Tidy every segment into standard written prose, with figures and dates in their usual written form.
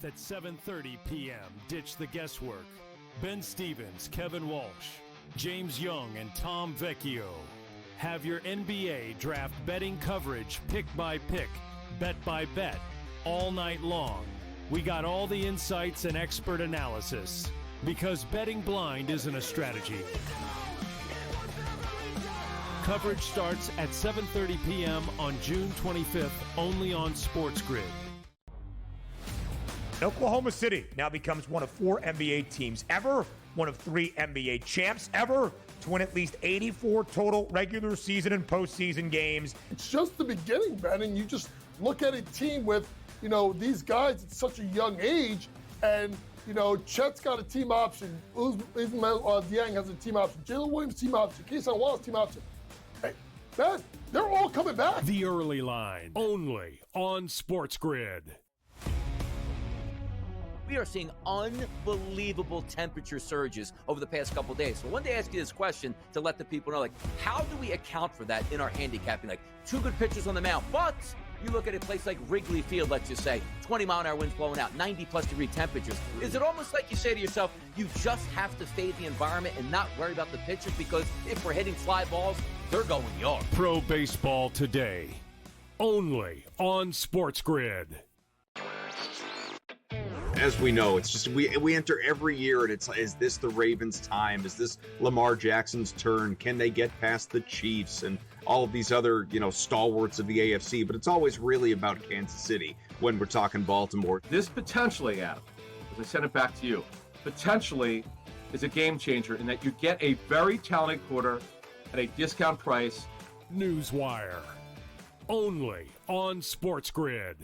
At 7:30 p.m., ditch the guesswork. Ben Stevens, Kevin Walsh, James Young, and Tom Vecchio have your NBA draft betting coverage pick by pick, bet by bet, all night long. We got all the insights and expert analysis because betting blind isn't a strategy. Coverage starts at 7:30 p.m. on June 25th, only on SportsGrid. Oklahoma City now becomes one of 4 NBA teams ever, one of 3 NBA champs ever, to win at least 84 total regular season and postseason games. It's just the beginning, Ben, and you just look at a team with, these guys at such a young age, and, Chet's got a team option, Ismail Dieng has a team option, Jalen Williams team option, Keyshawn Wallace team option. Hey, Ben, they're all coming back. The Early Line, only on SportsGrid. We are seeing unbelievable temperature surges over the past couple days. So I wanted to ask you this question to let the people know, how do we account for that in our handicapping? 2 good pitchers on the mound, but you look at a place like Wrigley Field, let's just say, 20-mile-an-hour winds blowing out, 90-plus degree temperatures. Is it almost like you say to yourself, you just have to fade the environment and not worry about the pitchers, because if we're hitting fly balls, they're going yard? Pro Baseball Today, only on SportsGrid. As we know, it's just we enter every year and it's, is this the Ravens' time? Is this Lamar Jackson's turn? Can they get past the Chiefs and all of these other, stalwarts of the AFC? But it's always really about Kansas City when we're talking Baltimore. This potentially, Adam, as I send it back to you, potentially is a game changer in that you get a very talented quarter at a discount price. Newswire, only on SportsGrid.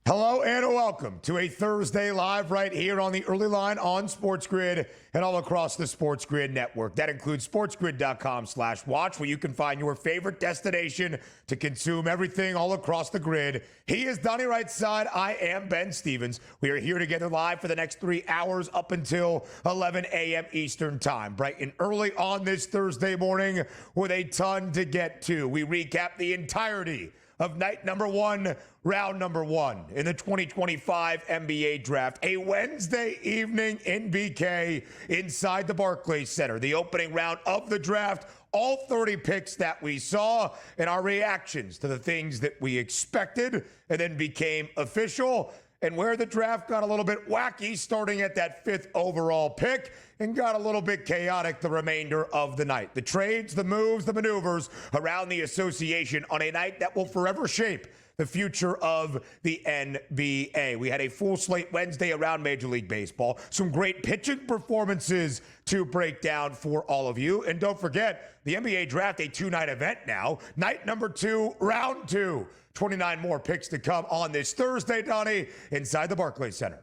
Hello and welcome to a Thursday Live right here on the Early Line on SportsGrid and all across the SportsGrid network. That includes sportsgrid.com/watch, where you can find your favorite destination to consume everything all across the grid. He is Donnie right side. I am Ben Stevens. We are here together live for the next 3 hours up until 11 a.m. Eastern time. Bright and early on this Thursday morning with a ton to get to. We recap the entirety of night number 1, round number 1 in the 2025 NBA draft. A Wednesday evening in BK inside the Barclays Center. The opening round of the draft, all 30 picks that we saw, and our reactions to the things that we expected and then became official, and where the draft got a little bit wacky starting at that 5th overall pick and got a little bit chaotic the remainder of the night. The trades, the moves, the maneuvers around the association on a night that will forever shape the future of the NBA. We had a full slate Wednesday around Major League Baseball. Some great pitching performances to break down for all of you. And don't forget, the NBA draft, a 2-night event now. Night number 2, round 2. 29 more picks to come on this Thursday, Donnie, inside the Barclays Center.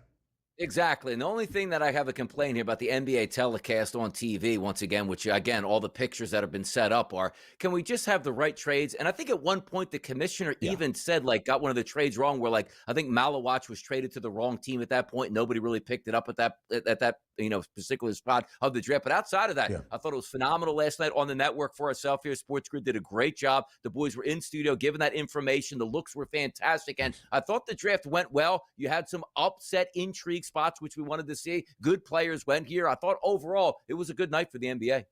Exactly. And the only thing that I have a complaint here about the NBA telecast on TV, once again, which, again, all the pictures that have been set up are, can we just have the right trades? And I think at one point the commissioner even said, got one of the trades wrong where, I think Malawatch was traded to the wrong team at that point. Nobody really picked it up at that particular spot of the draft. But outside of that, I thought it was phenomenal last night on the network for ourselves here. SportsGrid did a great job. The boys were in studio giving that information. The looks were fantastic. And I thought the draft went well. You had some upset intrigue spots, which we wanted to see. Good players went here. I thought overall it was a good night for the NBA.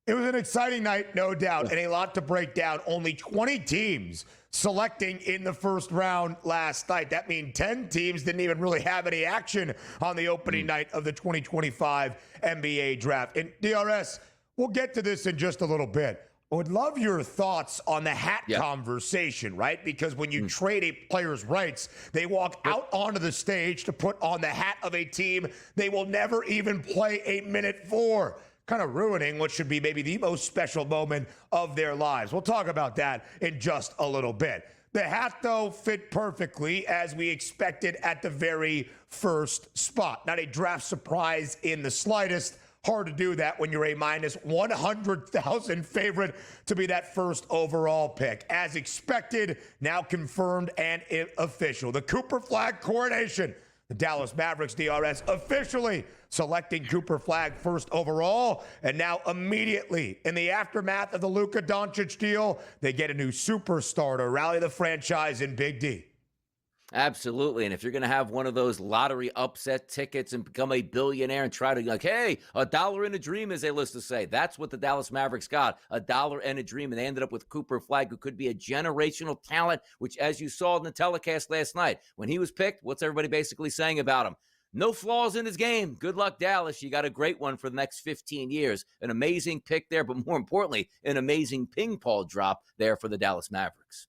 It was an exciting night, no doubt, and a lot to break down. Only 20 teams selecting in the first round last night. That means 10 teams didn't even really have any action on the opening night of the 2025 NBA draft. And DRS, we'll get to this in just a little bit. I would love your thoughts on the hat conversation, right? Because when you trade a player's rights, they walk out onto the stage to put on the hat of a team they will never even play a minute for, kind of ruining what should be maybe the most special moment of their lives. We'll talk about that in just a little bit. The hat, though, fit perfectly as we expected at the very first spot. Not a draft surprise in the slightest. Hard to do that when you're a minus 100,000 favorite to be that first overall pick. As expected, now confirmed and official. The Cooper Flag coronation. The Dallas Mavericks DRS officially selecting Cooper Flag first overall. And now immediately in the aftermath of the Luka Doncic deal, they get a new superstar to rally the franchise in Big D. Absolutely. And if you're going to have one of those lottery upset tickets and become a billionaire and try to like, hey, $1 in a dream, as they list to say, that's what the Dallas Mavericks got, $1 in a dream. And they ended up with Cooper Flag, who could be a generational talent, which, as you saw in the telecast last night, when he was picked, what's everybody basically saying about him? No flaws in his game. Good luck, Dallas. You got a great one for the next 15 years. An amazing pick there, but more importantly, an amazing ping pong drop there for the Dallas Mavericks.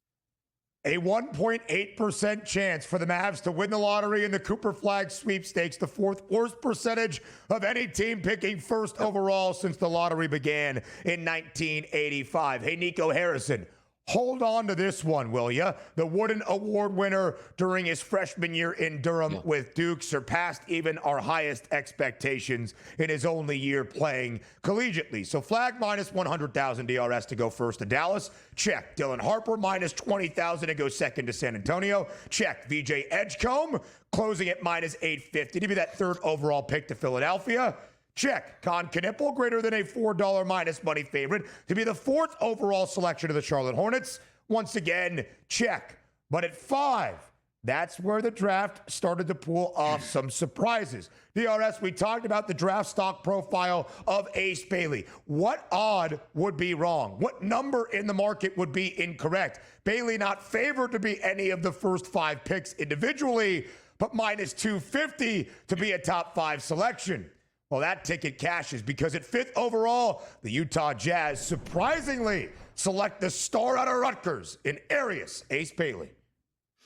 A 1.8% chance for the Mavs to win the lottery in the Cooper Flag sweepstakes, the fourth worst percentage of any team picking first overall since the lottery began in 1985. Hey, Nico Harrison, hold on to this one, will ya? The Wooden Award winner during his freshman year in Durham with Duke surpassed even our highest expectations in his only year playing collegiately. So Flag minus 100,000 DRS to go first to Dallas. Check. Dylan Harper minus 20,000 to go second to San Antonio. Check. VJ Edgecombe closing at minus 850 to be that third overall pick to Philadelphia. Check. Con Knipple, greater than a $4 minus money favorite to be the fourth overall selection of the Charlotte Hornets. Once again, check. But at 5, that's where the draft started to pull off some surprises. DRS, we talked about the draft stock profile of Ace Bailey. What odd would be wrong? What number in the market would be incorrect? Bailey not favored to be any of the first 5 picks individually, but minus 250 to be a top 5 selection. Well, that ticket cashes because at 5th overall, the Utah Jazz surprisingly select the star out of Rutgers in Arias Ace Bailey.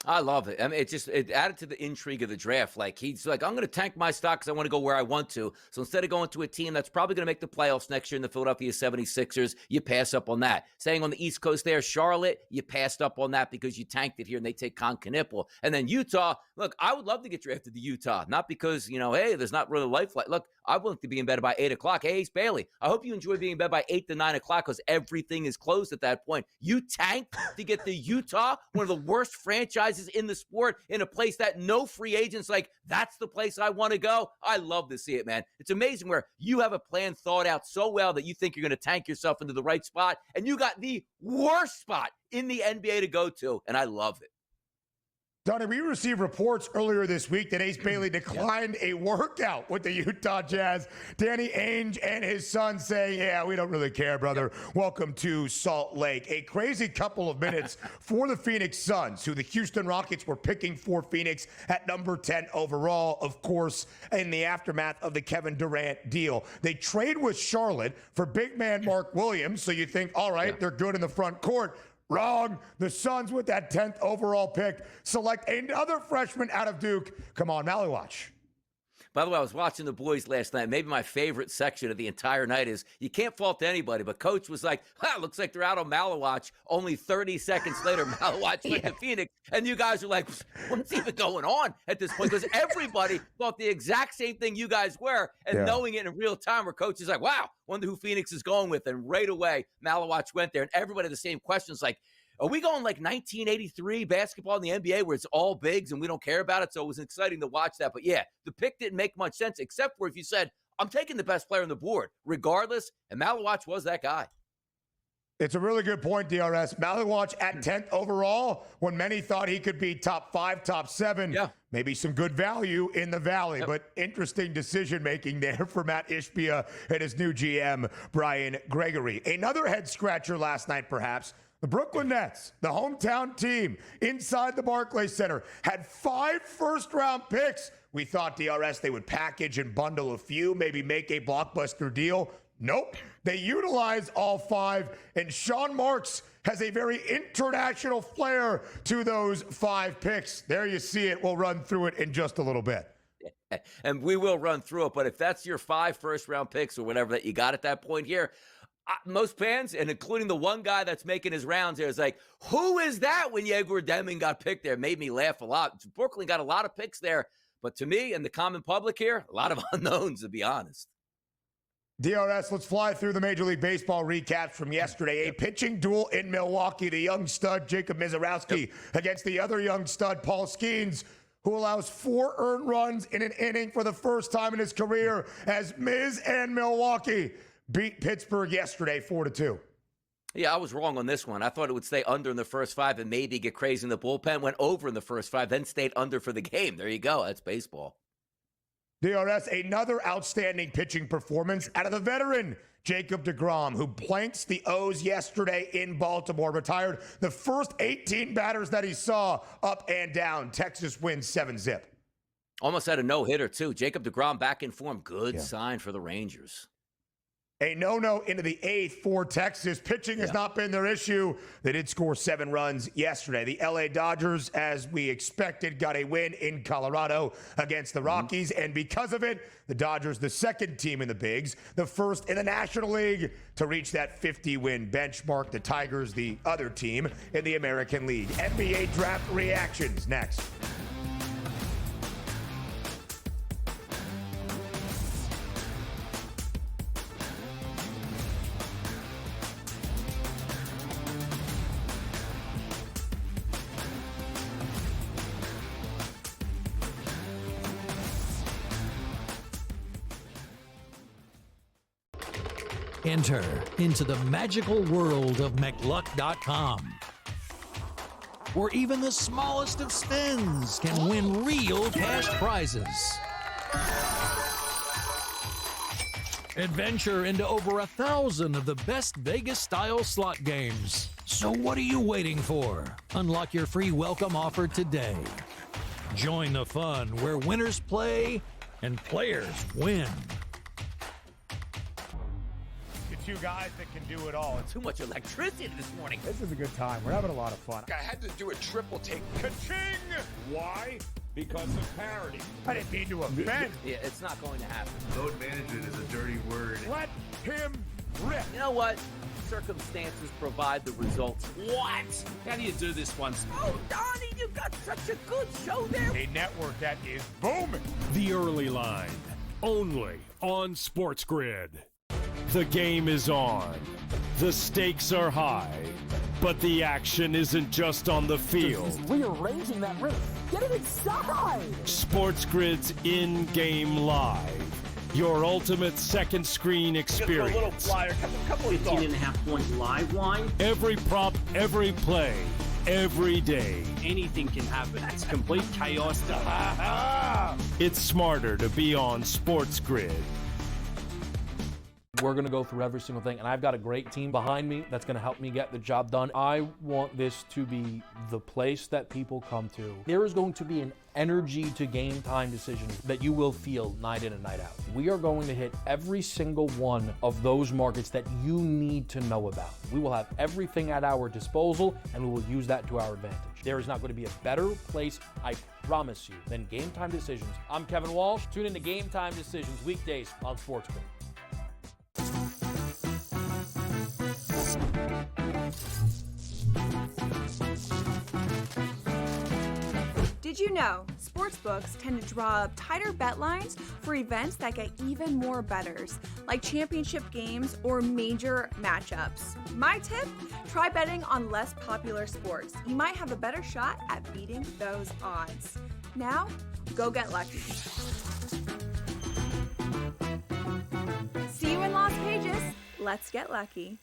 I love it. I mean, it added to the intrigue of the draft. Like, he's like, I'm going to tank my stock because I want to go where I want to. So instead of going to a team that's probably going to make the playoffs next year in the Philadelphia 76ers, you pass up on that. Staying on the East Coast there, Charlotte, you passed up on that because you tanked it here and they take Con Knipple. And then Utah, look, I would love to get drafted to Utah. Not because, hey, there's not really life. Look, I want to be in bed by 8 o'clock. Hey, Ace Bailey, I hope you enjoy being in bed by 8 to 9 o'clock because everything is closed at that point. You tanked to get to Utah, one of the worst franchises in the sport, in a place that no free agents like, that's the place I want to go. I love to see it, man. It's amazing where you have a plan thought out so well that you think you're going to tank yourself into the right spot, and you got the worst spot in the NBA to go to, and I love it. Donnie, we received reports earlier this week that Ace Bailey declined a workout with the Utah Jazz. Danny Ainge and his son saying, yeah, we don't really care, brother. Welcome to Salt Lake. A crazy couple of minutes for the Phoenix Suns, who the Houston Rockets were picking for Phoenix at number 10 overall, of course, in the aftermath of the Kevin Durant deal. They trade with Charlotte for big man Mark Williams, so you think, all right, they're good in the front court. Wrong. The Suns, with that 10th overall pick, select another freshman out of Duke. Come on, Malywatch. By the way, I was watching the boys last night. Maybe my favorite section of the entire night is you can't fault anybody, but Coach was like, looks like they're out on Malywatch. Only 30 seconds later, Malywatch went to Phoenix. And you guys are like, what's even going on at this point? Because everybody thought the exact same thing you guys were. And knowing it in real time, where Coach is like, wow, wonder who Phoenix is going with. And right away, Malywatch went there. And everybody had the same questions like, are we going like 1983 basketball in the NBA where it's all bigs and we don't care about it? So it was exciting to watch that. But yeah, the pick didn't make much sense except for if you said, I'm taking the best player on the board, regardless. And Malywatch was that guy. It's a really good point, DRS. Malywatch at 10th overall when many thought he could be top 5, top 7. Yeah. Maybe some good value in the Valley, but interesting decision-making there for Matt Ishbia and his new GM, Brian Gregory. Another head-scratcher last night, perhaps. The Brooklyn Nets, the hometown team inside the Barclays Center, had 5 first-round picks. We thought, DRS, they would package and bundle a few, maybe make a blockbuster deal. Nope. They utilize all 5, and Sean Marks has a very international flair to those 5 picks. There you see it. We'll run through it in just a little bit. And we will run through it, but if that's your 5 first-round picks or whatever that you got at that point here, most fans, and including the one guy that's making his rounds there, is like, who is that when Yeager Deming got picked there? It made me laugh a lot. Brooklyn got a lot of picks there, but to me and the common public here, a lot of unknowns, to be honest. DRS, let's fly through the Major League Baseball recaps from yesterday. A pitching duel in Milwaukee. The young stud, Jacob Misiorowski, against the other young stud, Paul Skeens, who allows 4 earned runs in an inning for the first time in his career as Miz and Milwaukee beat Pittsburgh yesterday 4-2. Yeah, I was wrong on this one. I thought it would stay under in the first 5 and maybe get crazy in the bullpen. Went over in the first 5, then stayed under for the game. There you go. That's baseball. DRS, another outstanding pitching performance out of the veteran Jacob deGrom, who planks the O's yesterday in Baltimore, retired the first 18 batters that he saw up and down. Texas wins 7-0. Almost had a no-hitter, too. Jacob deGrom back in form. Good sign for the Rangers. A no-no into the 8th for Texas. Pitching has not been their issue. They did score 7 runs yesterday. The LA Dodgers, as we expected, got a win in Colorado against the Rockies. And because of it, the Dodgers, the second team in the Bigs, the first in the National League to reach that 50-win benchmark. The Tigers, the other team in the American League. NBA draft reactions next. Enter into the magical world of McLuck.com, where even the smallest of spins can win real cash prizes. Adventure into over 1,000 of the best Vegas-style slot games. So what are you waiting for? Unlock your free welcome offer today. Join the fun where winners play and players win. Two guys that can do it all. Too much electricity this morning. This is a good time. We're having a lot of fun. I had to do a triple take. Ka-ching! Why? Because of parity. I didn't mean to offend. Yeah, it's not going to happen. Load management is a dirty word. Let him rip. You know what? Circumstances provide the results. What? How do you do this once? Oh, Donnie, you got such a good show there. A network that is booming. The Early Line, only on SportsGrid. The game is on. The stakes are high. But the action isn't just on the field. He's rearranging that wrist. Get it inside! SportsGrid's in-game live. Your ultimate second screen experience. A little flyer, couple of 15.5-point live line. Every prop, every play, every day. Anything can happen. That's complete chaos. It's smarter to be on SportsGrid. We're going to go through every single thing, and I've got a great team behind me that's going to help me get the job done. I want this to be the place that people come to. There is going to be an energy to game time decisions that you will feel night in and night out. We are going to hit every single one of those markets that you need to know about. We will have everything at our disposal, and we will use that to our advantage. There is not going to be a better place, I promise you, than Game Time Decisions. I'm Kevin Walsh. Tune in to Game Time Decisions weekdays on SportsGrid. Did you know sportsbooks tend to draw up tighter bet lines for events that get even more bettors, like championship games or major matchups? My tip, try betting on less popular sports. You might have a better shot at beating those odds. Now, go get lucky. See you in Las Vegas. Let's get lucky.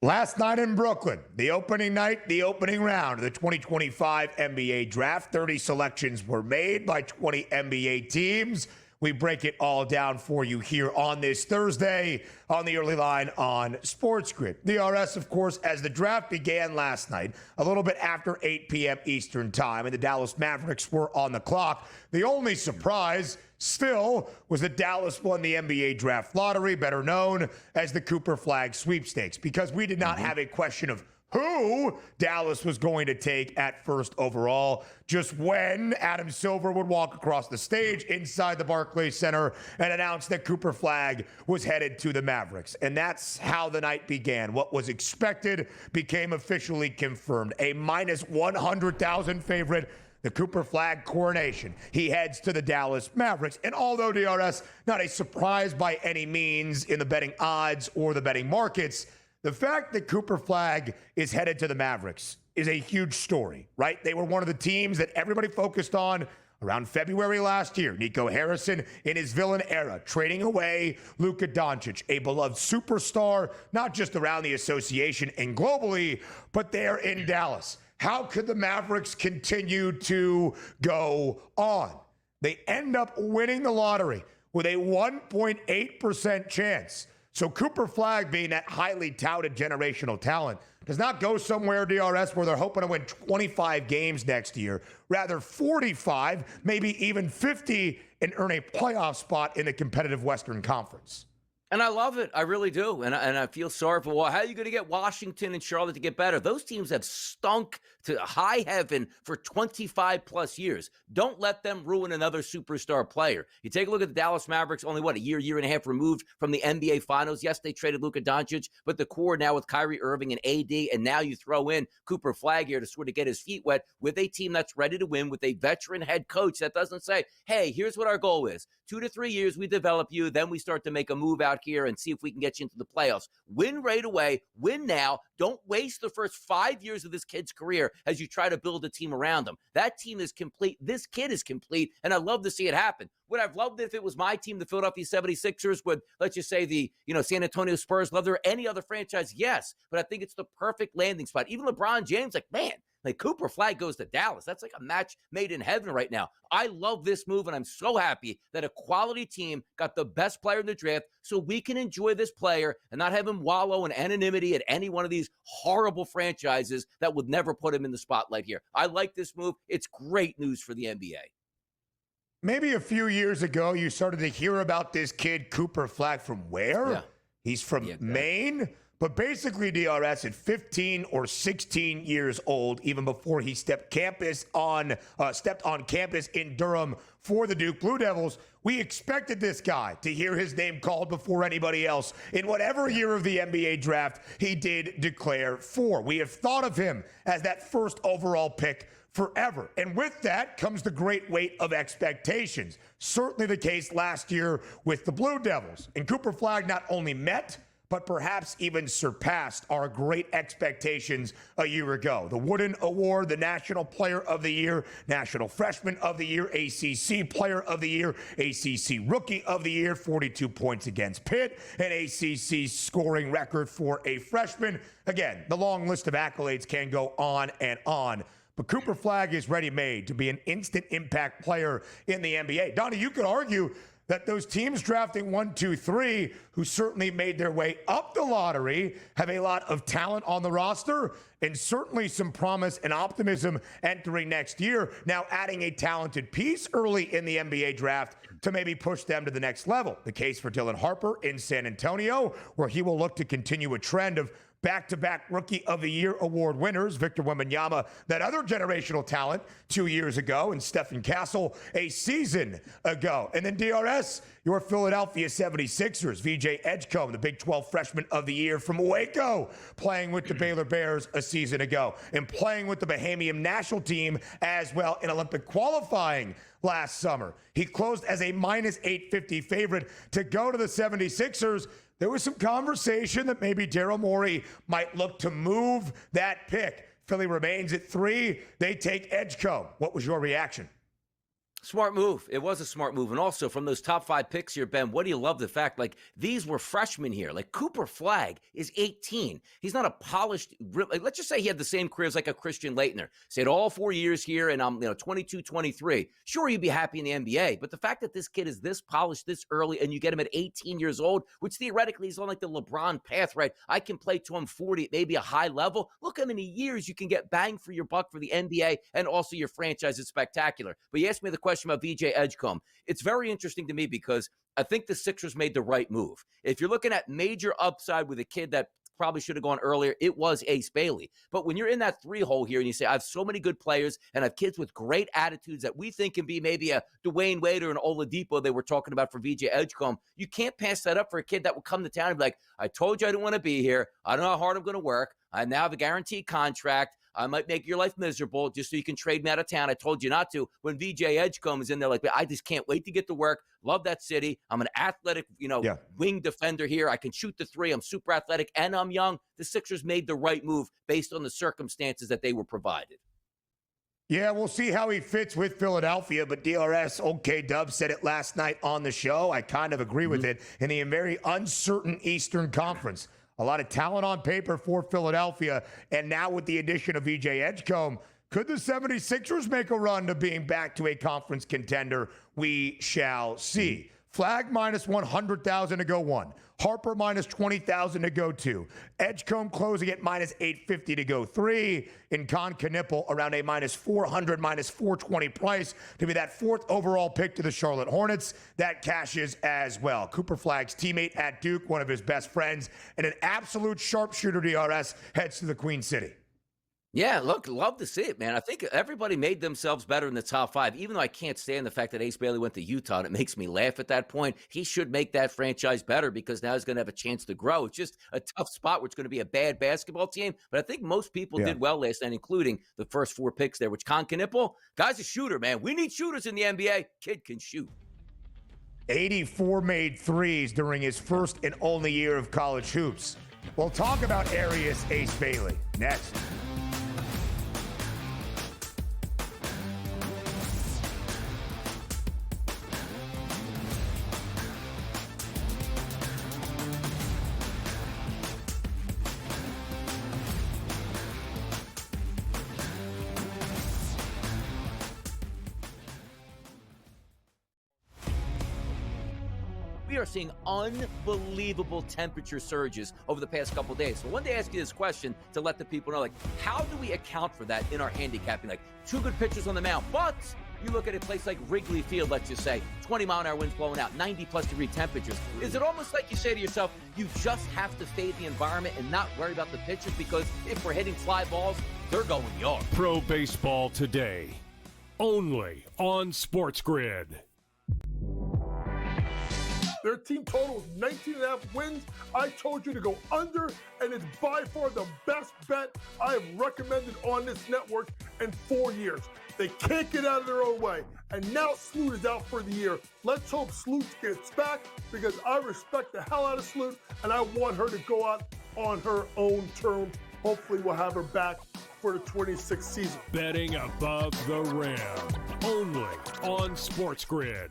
Last night in Brooklyn, the opening night, the opening round of the 2025 NBA Draft. 30 selections were made by 20 NBA teams. We break it all down for you here on this Thursday on the Early Line on SportsGrid. DRS, of course, as the draft began last night, a little bit after 8 p.m. Eastern time, and the Dallas Mavericks were on the clock. The only surprise still was that Dallas won the NBA Draft Lottery, better known as the Cooper Flag Sweepstakes, because we did not have a question of who Dallas was going to take at first overall, just when Adam Silver would walk across the stage inside the Barclays Center and announce that Cooper Flagg was headed to the Mavericks. And that's how the night began. What was expected became officially confirmed. A minus 100,000 favorite, the Cooper Flagg coronation. He heads to the Dallas Mavericks. And although DRS, not a surprise by any means in the betting odds or the betting markets, the fact that Cooper Flagg is headed to the Mavericks is a huge story, right? They were one of the teams that everybody focused on around February last year. Nico Harrison in his villain era, trading away Luka Doncic, a beloved superstar, not just around the association and globally, but there in Dallas. How could the Mavericks continue to go on? They end up winning the lottery with a 1.8% chance. So Cooper Flagg, being that highly touted generational talent, does not go somewhere, DRS, where they're hoping to win 25 games next year. Rather 45, maybe even 50, and earn a playoff spot in the competitive Western Conference. And I love it. I really do. And I feel sorry for, well, how are you going to get Washington and Charlotte to get better? Those teams have stunk to high heaven for 25 plus years. Don't let them ruin another superstar player. You take a look at the Dallas Mavericks, only a year and a half removed from the NBA Finals. Yes, they traded Luka Doncic, but the core now with Kyrie Irving and AD, and now you throw in Cooper Flagg here to sort of get his feet wet with a team that's ready to win, with a veteran head coach that doesn't say, hey, here's what our goal is. 2 to 3 years, we develop you, then we start to make a move out here and see if we can get you into the playoffs. Win right away, win now. Don't waste the first 5 years of this kid's career as you try to build a team around him. That team is complete. This kid is complete, and I'd love to see it happen. Would I've loved it if it was my team, the Philadelphia 76ers, would, let's just say, the San Antonio Spurs, love there any other franchise? Yes, but I think it's the perfect landing spot. Even LeBron James, like Cooper Flagg goes to Dallas. That's like a match made in heaven right now. I love this move, and I'm so happy that a quality team got the best player in the draft so we can enjoy this player and not have him wallow in anonymity at any one of these horrible franchises that would never put him in the spotlight here. I like this move. It's great news for the NBA. Maybe a few years ago, you started to hear about this kid, Cooper Flagg, from where? Yeah. He's from Maine. But basically, DRS, at 15 or 16 years old, even before he stepped on campus in Durham for the Duke Blue Devils, we expected this guy to hear his name called before anybody else in whatever year of the NBA draft he did declare for. We have thought of him as that first overall pick forever. And with that comes the great weight of expectations. Certainly the case last year with the Blue Devils. And Cooper Flagg not only met, but perhaps even surpassed our great expectations a year ago. The Wooden Award, the National Player of the Year, National Freshman of the Year, ACC Player of the Year, ACC Rookie of the Year, 42 points against Pitt, an ACC scoring record for a freshman. Again, the long list of accolades can go on and on. But Cooper Flagg is ready-made to be an instant impact player in the NBA. Donnie, you could argue that those teams drafting 1, 2, 3, who certainly made their way up the lottery, have a lot of talent on the roster and certainly some promise and optimism entering next year. Now adding a talented piece early in the NBA draft to maybe push them to the next level. The case for Dylan Harper in San Antonio, where he will look to continue a trend of back-to-back Rookie of the Year award winners, Victor Wembanyama, that other generational talent 2 years ago, and Stephen Castle a season ago. And then DRS, your Philadelphia 76ers, VJ Edgecombe, the Big 12 Freshman of the Year from Waco, playing with the Baylor Bears a season ago, and playing with the Bahamian national team as well in Olympic qualifying last summer. He closed as a minus 850 favorite to go to the 76ers. There was some conversation that maybe Daryl Morey might look to move that pick. Philly remains at 3. They take Edgecombe. What was your reaction? Smart move. It was a smart move. And also from those top 5 picks here, Ben, what do you love the fact, these were freshmen here. Cooper Flagg is 18. He's not a polished, let's just say he had the same career as a Christian Laettner. Stayed all 4 years here and I'm 22, 23. Sure, you'd be happy in the NBA. But the fact that this kid is this polished this early and you get him at 18 years old, which theoretically is on the LeBron path, right? I can play to him 40 at maybe a high level. Look how many years you can get bang for your buck for the NBA and also your franchise is spectacular. But you asked me the question about VJ Edgecombe. It's very interesting to me because I think the Sixers made the right move. If you're looking at major upside with a kid that probably should have gone earlier, it was Ace Bailey. But when you're in that 3-hole here and you say, I have so many good players and I have kids with great attitudes that we think can be maybe a Dwayne Wade or an Oladipo they were talking about for VJ Edgecombe, you can't pass that up for a kid that will come to town and be like, I told you I didn't want to be here. I don't know how hard I'm going to work. I now have a guaranteed contract. I might make your life miserable just so you can trade me out of town. I told you not to. When VJ Edgecombe is in there like, I just can't wait to get to work. Love that city. I'm an athletic, wing defender here. I can shoot the three. I'm super athletic and I'm young. The Sixers made the right move based on the circumstances that they were provided. Yeah, we'll see how he fits with Philadelphia, but DRS, OK Dub said it last night on the show. I kind of agree with it. In the very uncertain Eastern Conference, a lot of talent on paper for Philadelphia, and now with the addition of VJ Edgecombe, could the 76ers make a run to being back to a conference contender? We shall see. Flag minus 100,000 to go 1. Harper minus 20,000 to go 2. Edgecombe closing at minus 850 to go 3. And Con Knipple around a minus 400, minus 420 price to be that 4th overall pick to the Charlotte Hornets. That cashes as well. Cooper Flag's teammate at Duke, one of his best friends, and an absolute sharpshooter, DRS, heads to the Queen City. Yeah, look, love to see it, man. I think everybody made themselves better in the top 5, even though I can't stand the fact that Ace Bailey went to Utah, and it makes me laugh at that point. He should make that franchise better because now he's going to have a chance to grow. It's just a tough spot where it's going to be a bad basketball team, but I think most people did well last night, including the first 4 picks there, which Con Knipple, guy's a shooter, man. We need shooters in the NBA. Kid can shoot. 84 made threes during his first and only year of college hoops. We'll talk about Arias Ace Bailey next. We are seeing unbelievable temperature surges over the past couple days. So I wanted to ask you this question to let the people know, how do we account for that in our handicapping? 2 good pitchers on the mound, but you look at a place like Wrigley Field, let's just say, 20-mile-an-hour winds blowing out, 90-plus degree temperatures. Is it almost like you say to yourself, you just have to fade the environment and not worry about the pitchers because if we're hitting fly balls, they're going yard? Pro Baseball Today, only on SportsGrid. Their team total is 19.5 wins. I told you to go under, and it's by far the best bet I have recommended on this network in 4 years. They can't get out of their own way. And now Sloot is out for the year. Let's hope Sloot gets back because I respect the hell out of Sloot, and I want her to go out on her own terms. Hopefully we'll have her back for the 26th season. Betting above the rim, only on SportsGrid.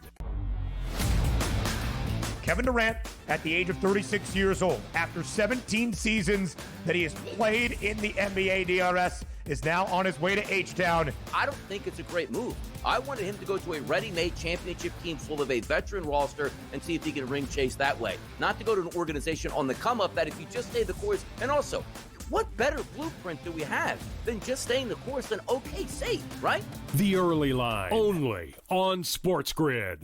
Kevin Durant, at the age of 36 years old, after 17 seasons that he has played in the NBA, DRS, is now on his way to H-Town. I don't think it's a great move. I wanted him to go to a ready-made championship team full of a veteran roster and see if he can ring chase that way. Not to go to an organization on the come-up that if you just stay the course, and also, what better blueprint do we have than just staying the course than OKC, right? The Early Line, only on SportsGrid.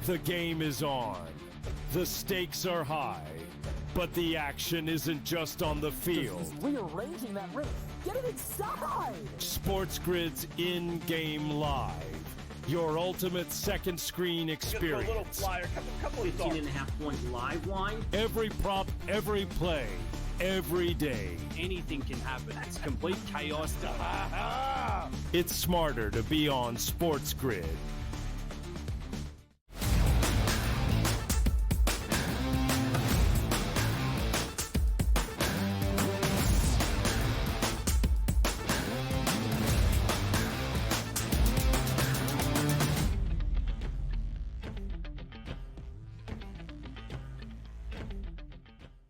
The game is on. The stakes are high, but the action isn't just on the field. He's rearranging that rim. Get it inside! SportsGrid's in-game live. Your ultimate second screen experience. Just a little flyer, couple 15.5 point live line. Every prop, every play, every day. Anything can happen. It's complete chaos. It's smarter to be on SportsGrid.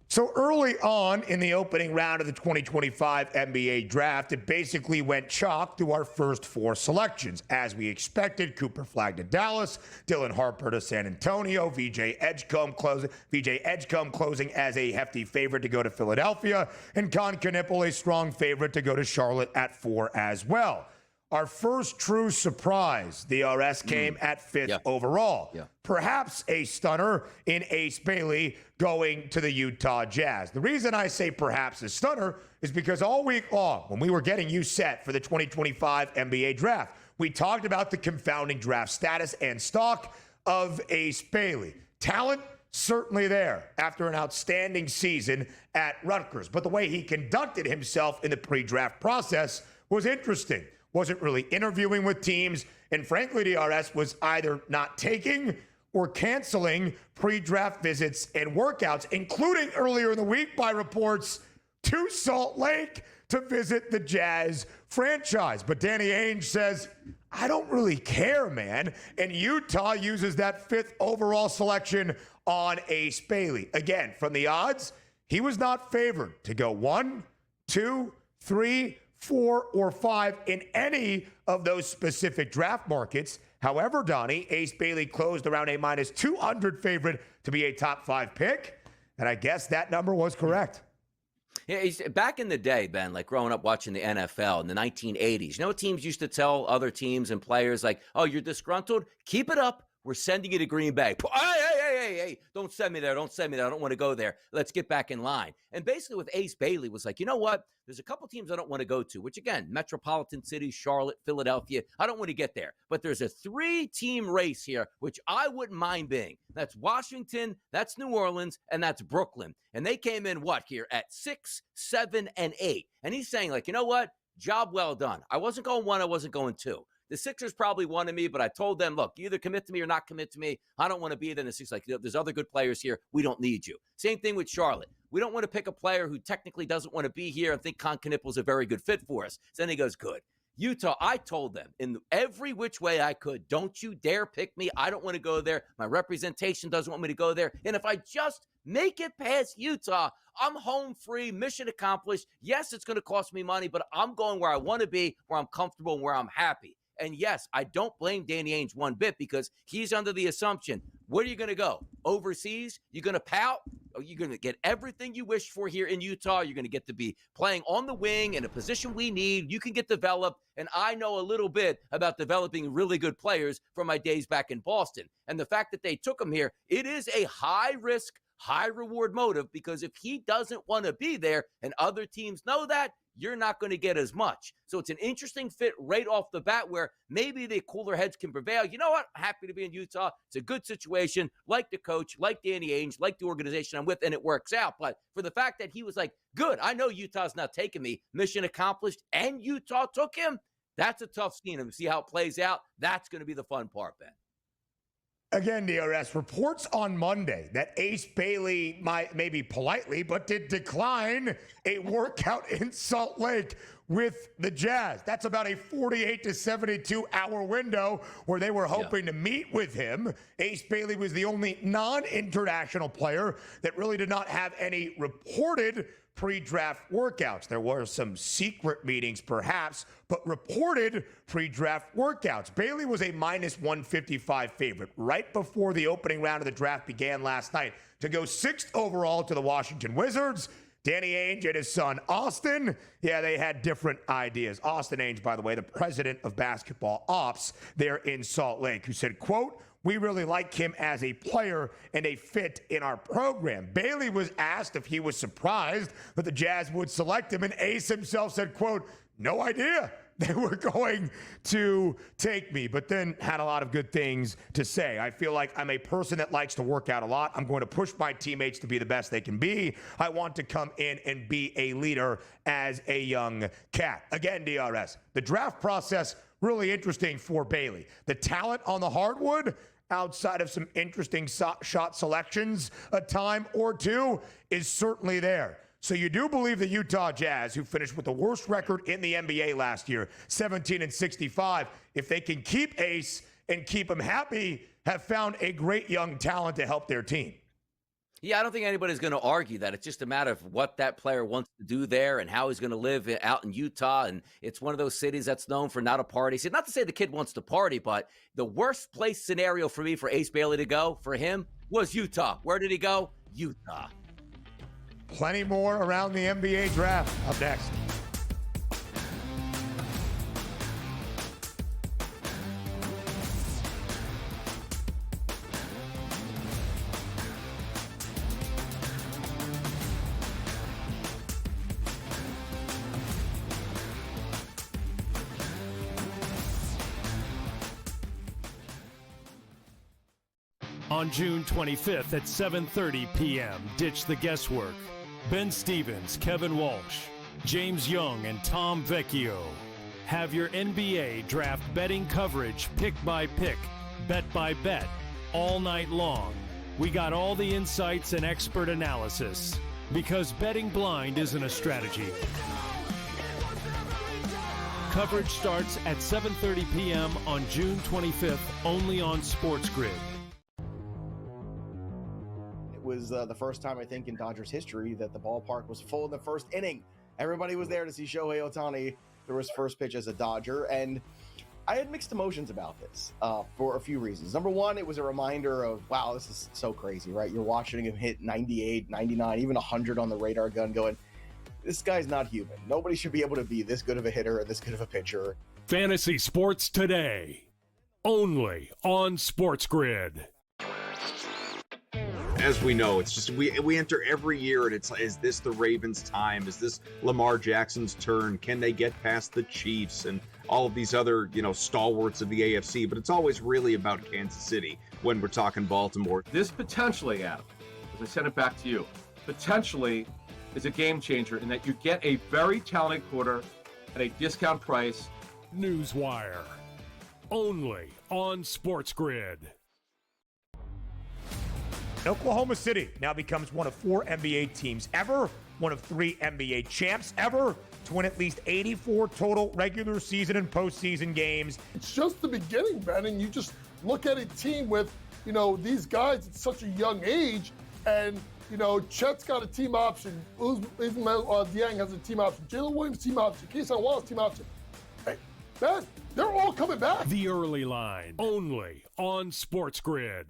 So early on in the opening round of the 2025 NBA draft, it basically went chalk to our first 4 selections. As we expected, Cooper Flagg to Dallas, Dylan Harper to San Antonio, VJ Edgecombe closing as a hefty favorite to go to Philadelphia, and Con Knipple a strong favorite to go to Charlotte at 4 as well. our first true surprise, DRS, came at 5th overall. Perhaps a stunner in Ace Bailey going to the Utah Jazz. The reason I say perhaps a stunner is because all week long, when we were getting you set for the 2025 NBA draft, we talked about the confounding draft status and stock of Ace Bailey. Talent, certainly there after an outstanding season at Rutgers. But the way he conducted himself in the pre-draft process was interesting. Wasn't really interviewing with teams, and frankly, DRS was either not taking or canceling pre-draft visits and workouts, including earlier in the week by reports to Salt Lake to visit the Jazz franchise. But Danny Ainge says, I don't really care, man. And Utah uses that 5th overall selection on Ace Bailey. Again, from the odds, he was not favored to go 1, 2, 3, 4, or 5 in any of those specific draft markets. However, Donnie, Ace Bailey closed around a minus 200 favorite to be a top 5 pick. And I guess that number was correct. Yeah, back in the day, Ben, like growing up watching the NFL in the 1980s, you know what teams used to tell other teams and players like, oh, you're disgruntled? Keep it up. We're sending you to Green Bay. Hey, don't send me there. Don't send me there. I don't want to go there. Let's get back in line. And basically with Ace Bailey was like, you know what? There's a couple teams I don't want to go to, which again, metropolitan cities, Charlotte, Philadelphia. I don't want to get there. But there's a 3-team race here, which I wouldn't mind being. That's Washington, that's New Orleans, and that's Brooklyn. And they came in here at 6, 7, and 8. And he's saying like, you know what? Job well done. I wasn't going 1. I wasn't going 2. The Sixers probably wanted me, but I told them, look, you either commit to me or not commit to me. I don't want to be there. And the Sixers like, there's other good players here. We don't need you. Same thing with Charlotte. We don't want to pick a player who technically doesn't want to be here and think Concanippo's a very good fit for us. So then he goes, good. Utah, I told them in every which way I could, don't you dare pick me. I don't want to go there. My representation doesn't want me to go there. And if I just make it past Utah, I'm home free, mission accomplished. Yes, it's going to cost me money, but I'm going where I want to be, where I'm comfortable, and where I'm happy. And yes, I don't blame Danny Ainge one bit because he's under the assumption, where are you going to go? Overseas? You're going to pout? Or you're going to get everything you wish for here in Utah? You're going to get to be playing on the wing in a position we need. You can get developed. And I know a little bit about developing really good players from my days back in Boston. And the fact that they took him here, it is a high risk, high reward motive because if he doesn't want to be there and other teams know that, you're not going to get as much. So it's an interesting fit right off the bat where maybe the cooler heads can prevail. You know what? I'm happy to be in Utah. It's a good situation. Like the coach, like Danny Ainge, like the organization I'm with, and it works out. But for the fact that he was like, good, I know Utah's not taking me. Mission accomplished, and Utah took him. That's a tough scene. And see how it plays out. That's going to be the fun part, Ben. Again, DRS, reports on Monday that Ace Bailey might, maybe politely, but did decline a workout in Salt Lake with the Jazz. That's about a 48 to 72 hour window where they were hoping to meet with him. Ace Bailey was the only non-international player that really did not have any reported pre-draft workouts. There were some secret meetings perhaps, but reported pre-draft workouts. Bailey was a minus 155 favorite right before the opening round of the draft began last night to go 6th overall to the Washington Wizards. Danny Ainge and his son Austin, they had different ideas. Austin Ainge, by the way, the president of basketball ops there in Salt Lake, who said, quote, we really like him as a player and a fit in our program. Bailey was asked if he was surprised that the Jazz would select him, and Ace himself said, quote, no idea they were going to take me, but then had a lot of good things to say. I feel like I'm a person that likes to work out a lot. I'm going to push my teammates to be the best they can be. I want to come in and be a leader as a young cat. Again, DRS, the draft process, really interesting for Bailey. The talent on the hardwood, outside of some interesting shot selections a time or two, is certainly there. So you do believe the Utah Jazz, who finished with the worst record in the NBA last year, 17-65, if they can keep Ace and keep him happy, have found a great young talent to help their team. Yeah, I don't think anybody's going to argue that. It's just a matter of what that player wants to do there and how he's going to live out in Utah. And it's one of those cities that's known for not a party. See, not to say the kid wants to party, but the worst place scenario for me for Ace Bailey to go, for him, was Utah. Where did he go? Utah. Plenty more around the NBA draft. Up next. On June 25th at 7:30 p.m., ditch the guesswork. Ben Stevens, Kevin Walsh, James Young, and Tom Vecchio have your NBA draft betting coverage pick by pick, bet by bet, all night long. We got all the insights and expert analysis because betting blind isn't a strategy. Coverage starts at 7:30 p.m. on June 25th, only on SportsGrid. It was the first time, I think, in Dodgers history that the ballpark was full in the first inning. Everybody was there to see Shohei Ohtani throw his first pitch as a Dodger, and I had mixed emotions about this for a few reasons. Number one, it was a reminder of, wow, this is so crazy, right? You're watching him hit 98, 99, even 100 on the radar gun going, this guy's not human. Nobody should be able to be this good of a hitter and this good of a pitcher. Fantasy Sports Today, only on SportsGrid. As we know, it's just we enter every year and it's like, is this the Ravens' time? Is this Lamar Jackson's turn? Can they get past the Chiefs and all of these other, stalwarts of the AFC? But it's always really about Kansas City when we're talking Baltimore. This potentially, Adam, as I send it back to you, potentially is a game changer in that you get a very talented quarter at a discount price. Newswire, only on SportsGrid. Oklahoma City now becomes one of 4 NBA teams ever, one of 3 NBA champs ever, to win at least 84 total regular season and postseason games. It's just the beginning, Ben, and you just look at a team with, these guys at such a young age, and, Chet's got a team option, Ismail Dieng has a team option, Jalen Williams team option, Keyshawn Wallace team option. Hey, Ben, they're all coming back. The Early Line, only on SportsGrid.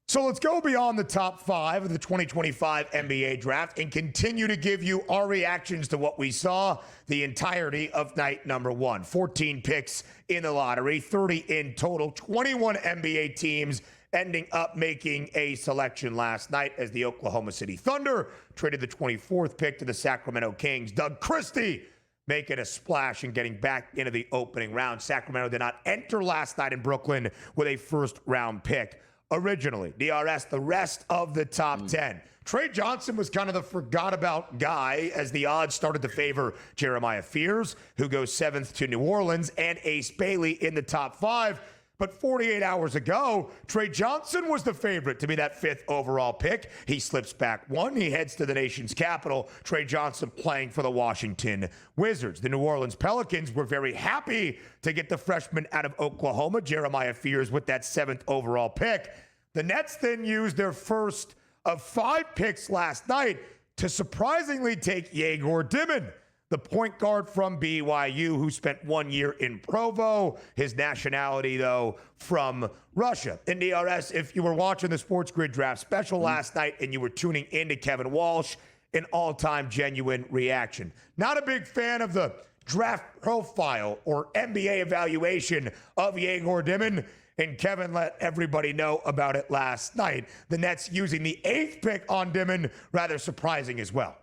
So let's go beyond the top 5 of the 2025 NBA draft and continue to give you our reactions to what we saw the entirety of night number 1. 14 picks in the lottery, 30 in total, 21 NBA teams ending up making a selection last night as the Oklahoma City Thunder traded the 24th pick to the Sacramento Kings. Doug Christie making a splash and getting back into the opening round. Sacramento did not enter last night in Brooklyn with a first-round pick. Originally, DRS, the rest of the top 10. Trey Johnson was kind of the forgot-about guy as the odds started to favor Jeremiah Fears, who goes 7th to New Orleans, and Ace Bailey in the top 5. But 48 hours ago, Trey Johnson was the favorite to be that 5th overall pick. He slips back 1. He heads to the nation's capital. Trey Johnson playing for the Washington Wizards. The New Orleans Pelicans were very happy to get the freshman out of Oklahoma, Jeremiah Fears, with that 7th overall pick. The Nets then used their first of 5 picks last night to surprisingly take Yegor Dimon, the point guard from BYU who spent 1 year in Provo. His nationality, though, from Russia. In DRS, if you were watching the SportsGrid draft special last night and you were tuning into Kevin Walsh, an all-time genuine reaction. Not a big fan of the draft profile or NBA evaluation of Yegor Dimon, and Kevin let everybody know about it last night. The Nets using the 8th pick on Dimon, rather surprising as well.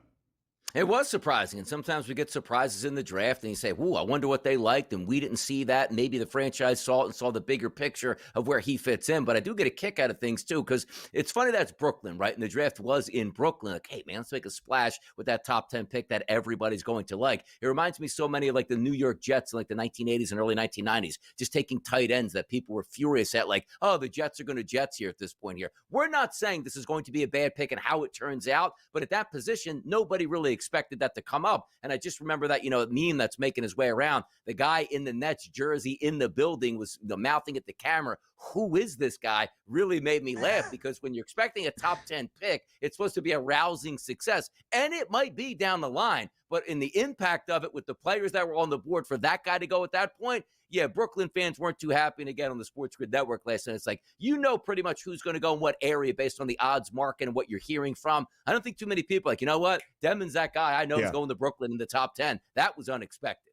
It was surprising, and sometimes we get surprises in the draft, and you say, ooh, I wonder what they liked, and we didn't see that. Maybe the franchise saw it and saw the bigger picture of where he fits in, but I do get a kick out of things, too, because it's funny that it's Brooklyn, right? And the draft was in Brooklyn. Like, hey, man, let's make a splash with that top 10 pick that everybody's going to like. It reminds me so many of, like, the New York Jets in, like, the 1980s and early 1990s, just taking tight ends that people were furious at, like, oh, the Jets are going to Jets here at this point here. We're not saying this is going to be a bad pick and how it turns out, but at that position, nobody really expected that to come up. And I just remember that, meme that's making his way around. The guy in the Nets jersey in the building was mouthing at the camera, who is this guy? Really made me laugh, because when you're expecting a top 10 pick, it's supposed to be a rousing success. And it might be down the line, but in the impact of it with the players that were on the board for that guy to go at that point, yeah, Brooklyn fans weren't too happy. And again, on the SportsGrid Network last night, it's like, pretty much who's going to go in what area based on the odds market and what you're hearing from. I don't think too many people like, you know what? Demon's that guy I know is going to Brooklyn in the top 10. That was unexpected.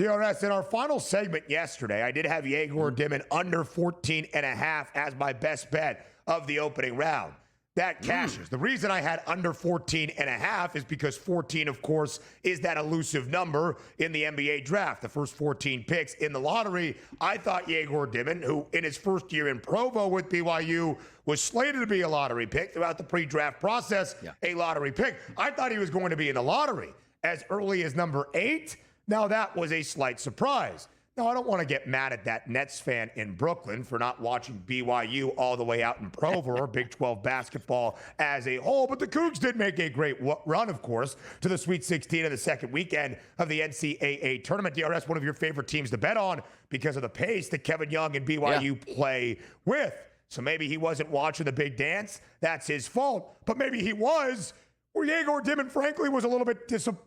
DRS, in our final segment yesterday, I did have Yegor Dimon under 14.5 as my best bet of the opening round. That cashes. The reason I had under 14.5 is because 14, of course, is that elusive number in the NBA draft. The first 14 picks in the lottery. I thought Yegor Dimon, who in his first year in Provo with BYU was slated to be a lottery pick throughout the pre-draft process, a lottery pick. I thought he was going to be in the lottery as early as number 8. Now that was a slight surprise. Now, I don't want to get mad at that Nets fan in Brooklyn for not watching BYU all the way out in Provo or Big 12 basketball as a whole, but the Cougs did make a great run, of course, to the Sweet 16 in the second weekend of the NCAA tournament. DRS, one of your favorite teams to bet on because of the pace that Kevin Young and BYU play with. So maybe he wasn't watching the big dance. That's his fault. But maybe he was, where Yegor Dimon, frankly, was a little bit disappointing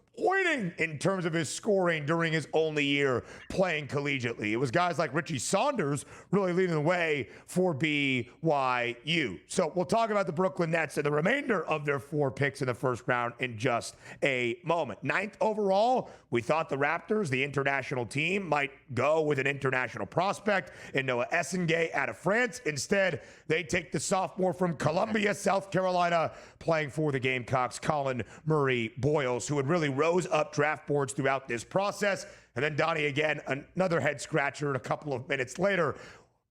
in terms of his scoring during his only year playing collegiately. It was guys like Richie Saunders really leading the way for BYU. So we'll talk about the Brooklyn Nets and the remainder of their 4 picks in the first round in just a moment. 9th overall, we thought the Raptors, the international team, might go with an international prospect in Noah Essengay out of France. Instead, they take the sophomore from Columbia, South Carolina, playing for the Gamecocks, Colin Murray Boyles, who had really rose up draft boards throughout this process. And then Donnie again, another head scratcher a couple of minutes later.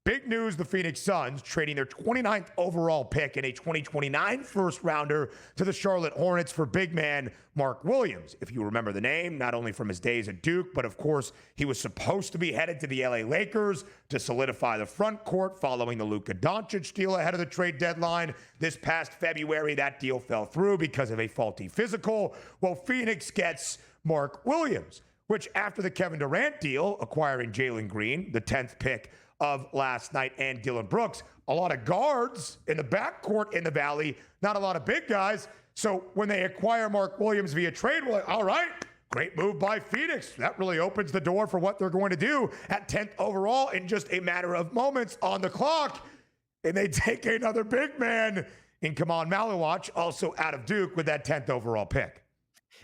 Big news, the Phoenix Suns trading their 29th overall pick in a 2029 first rounder to the Charlotte Hornets for big man Mark Williams. If you remember the name, not only from his days at Duke, but of course, he was supposed to be headed to the LA Lakers to solidify the front court following the Luka Doncic deal ahead of the trade deadline. This past February, that deal fell through because of a faulty physical. Well, Phoenix gets Mark Williams, which after the Kevin Durant deal, acquiring Jalen Green, the 10th pick of last night, and Dylan Brooks, a lot of guards in the backcourt in the Valley, not a lot of big guys. So when they acquire Mark Williams via trade, we're like, all right, great move by Phoenix. That really opens the door for what they're going to do at 10th overall in just a matter of moments on the clock. And they take another big man in Kaman Maluach, also out of Duke, with that 10th overall pick.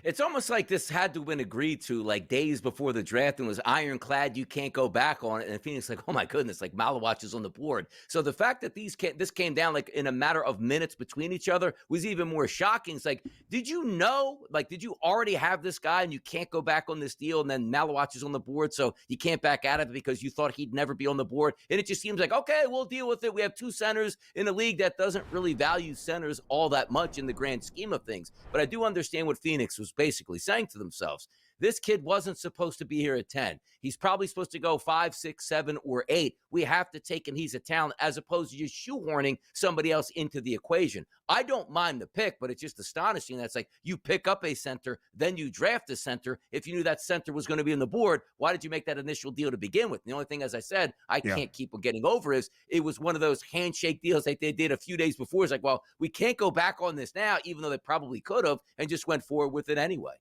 It's almost like this had to have been agreed to like days before the draft and was ironclad. You can't go back on it. And Phoenix like, oh my goodness, like Maluach is on the board. So the fact that this came down like in a matter of minutes between each other was even more shocking. It's like, did you know, like, did you already have this guy and you can't go back on this deal? And then Maluach is on the board. So you can't back out of it because you thought he'd never be on the board. And it just seems like, okay, we'll deal with it. We have 2 centers in a league that doesn't really value centers all that much in the grand scheme of things. But I do understand what Phoenix was basically saying to themselves. This kid wasn't supposed to be here at 10. He's probably supposed to go 5, 6, 7, or 8. We have to take him. He's a talent, as opposed to just shoehorning somebody else into the equation. I don't mind the pick, but it's just astonishing. That's like you pick up a center, then you draft a center. If you knew that center was going to be on the board, why did you make that initial deal to begin with? The only thing, as I said, I can't keep getting over is it was one of those handshake deals like they did a few days before. It's like, well, we can't go back on this now, even though they probably could have, and just went forward with it anyway.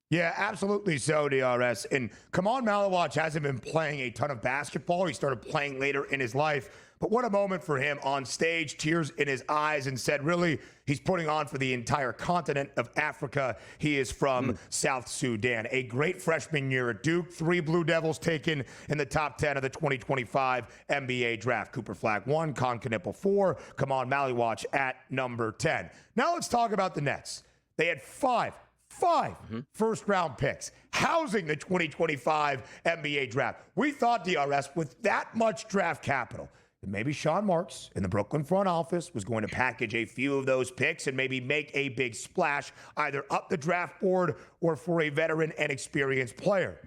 Yeah, absolutely so, DRS. And Kaman Maluach hasn't been playing a ton of basketball. He started playing later in his life. But what a moment for him on stage, tears in his eyes, and said, really, he's putting on for the entire continent of Africa. He is from South Sudan. A great freshman year at Duke. 3 Blue Devils taken in the top 10 of the 2025 NBA draft. Cooper Flagg 1, Con Knipple 4, Kaman Maluach at number 10. Now let's talk about the Nets. They had 5 first-round picks housing the 2025 NBA draft. We thought, DRS, with that much draft capital, that maybe Sean Marks in the Brooklyn front office was going to package a few of those picks and maybe make a big splash either up the draft board or for a veteran and experienced player.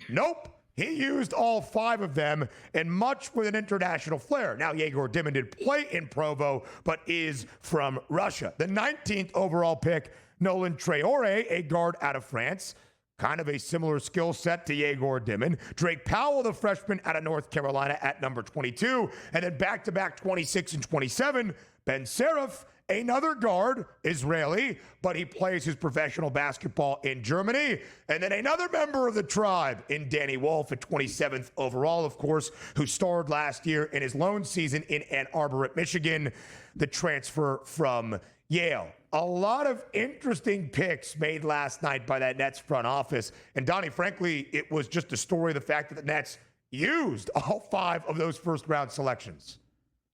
Nope. He used all 5 of them, and much with an international flair. Now, Yegor Dimon did play in Provo, but is from Russia. The 19th overall pick, Nolan Traore, a guard out of France. Kind of a similar skill set to Yegor Dimon. Drake Powell, the freshman out of North Carolina at number 22. And then back-to-back 26 and 27, Ben Seraph, another guard, Israeli, but he plays his professional basketball in Germany. And then another member of the tribe in Danny Wolf at 27th overall, of course, who starred last year in his lone season in Ann Arbor at Michigan, the transfer from Yale. a lot of interesting picks made last night by that Nets front office. And Donnie, frankly, it was just a story of the fact that the Nets used all 5 of those first-round selections.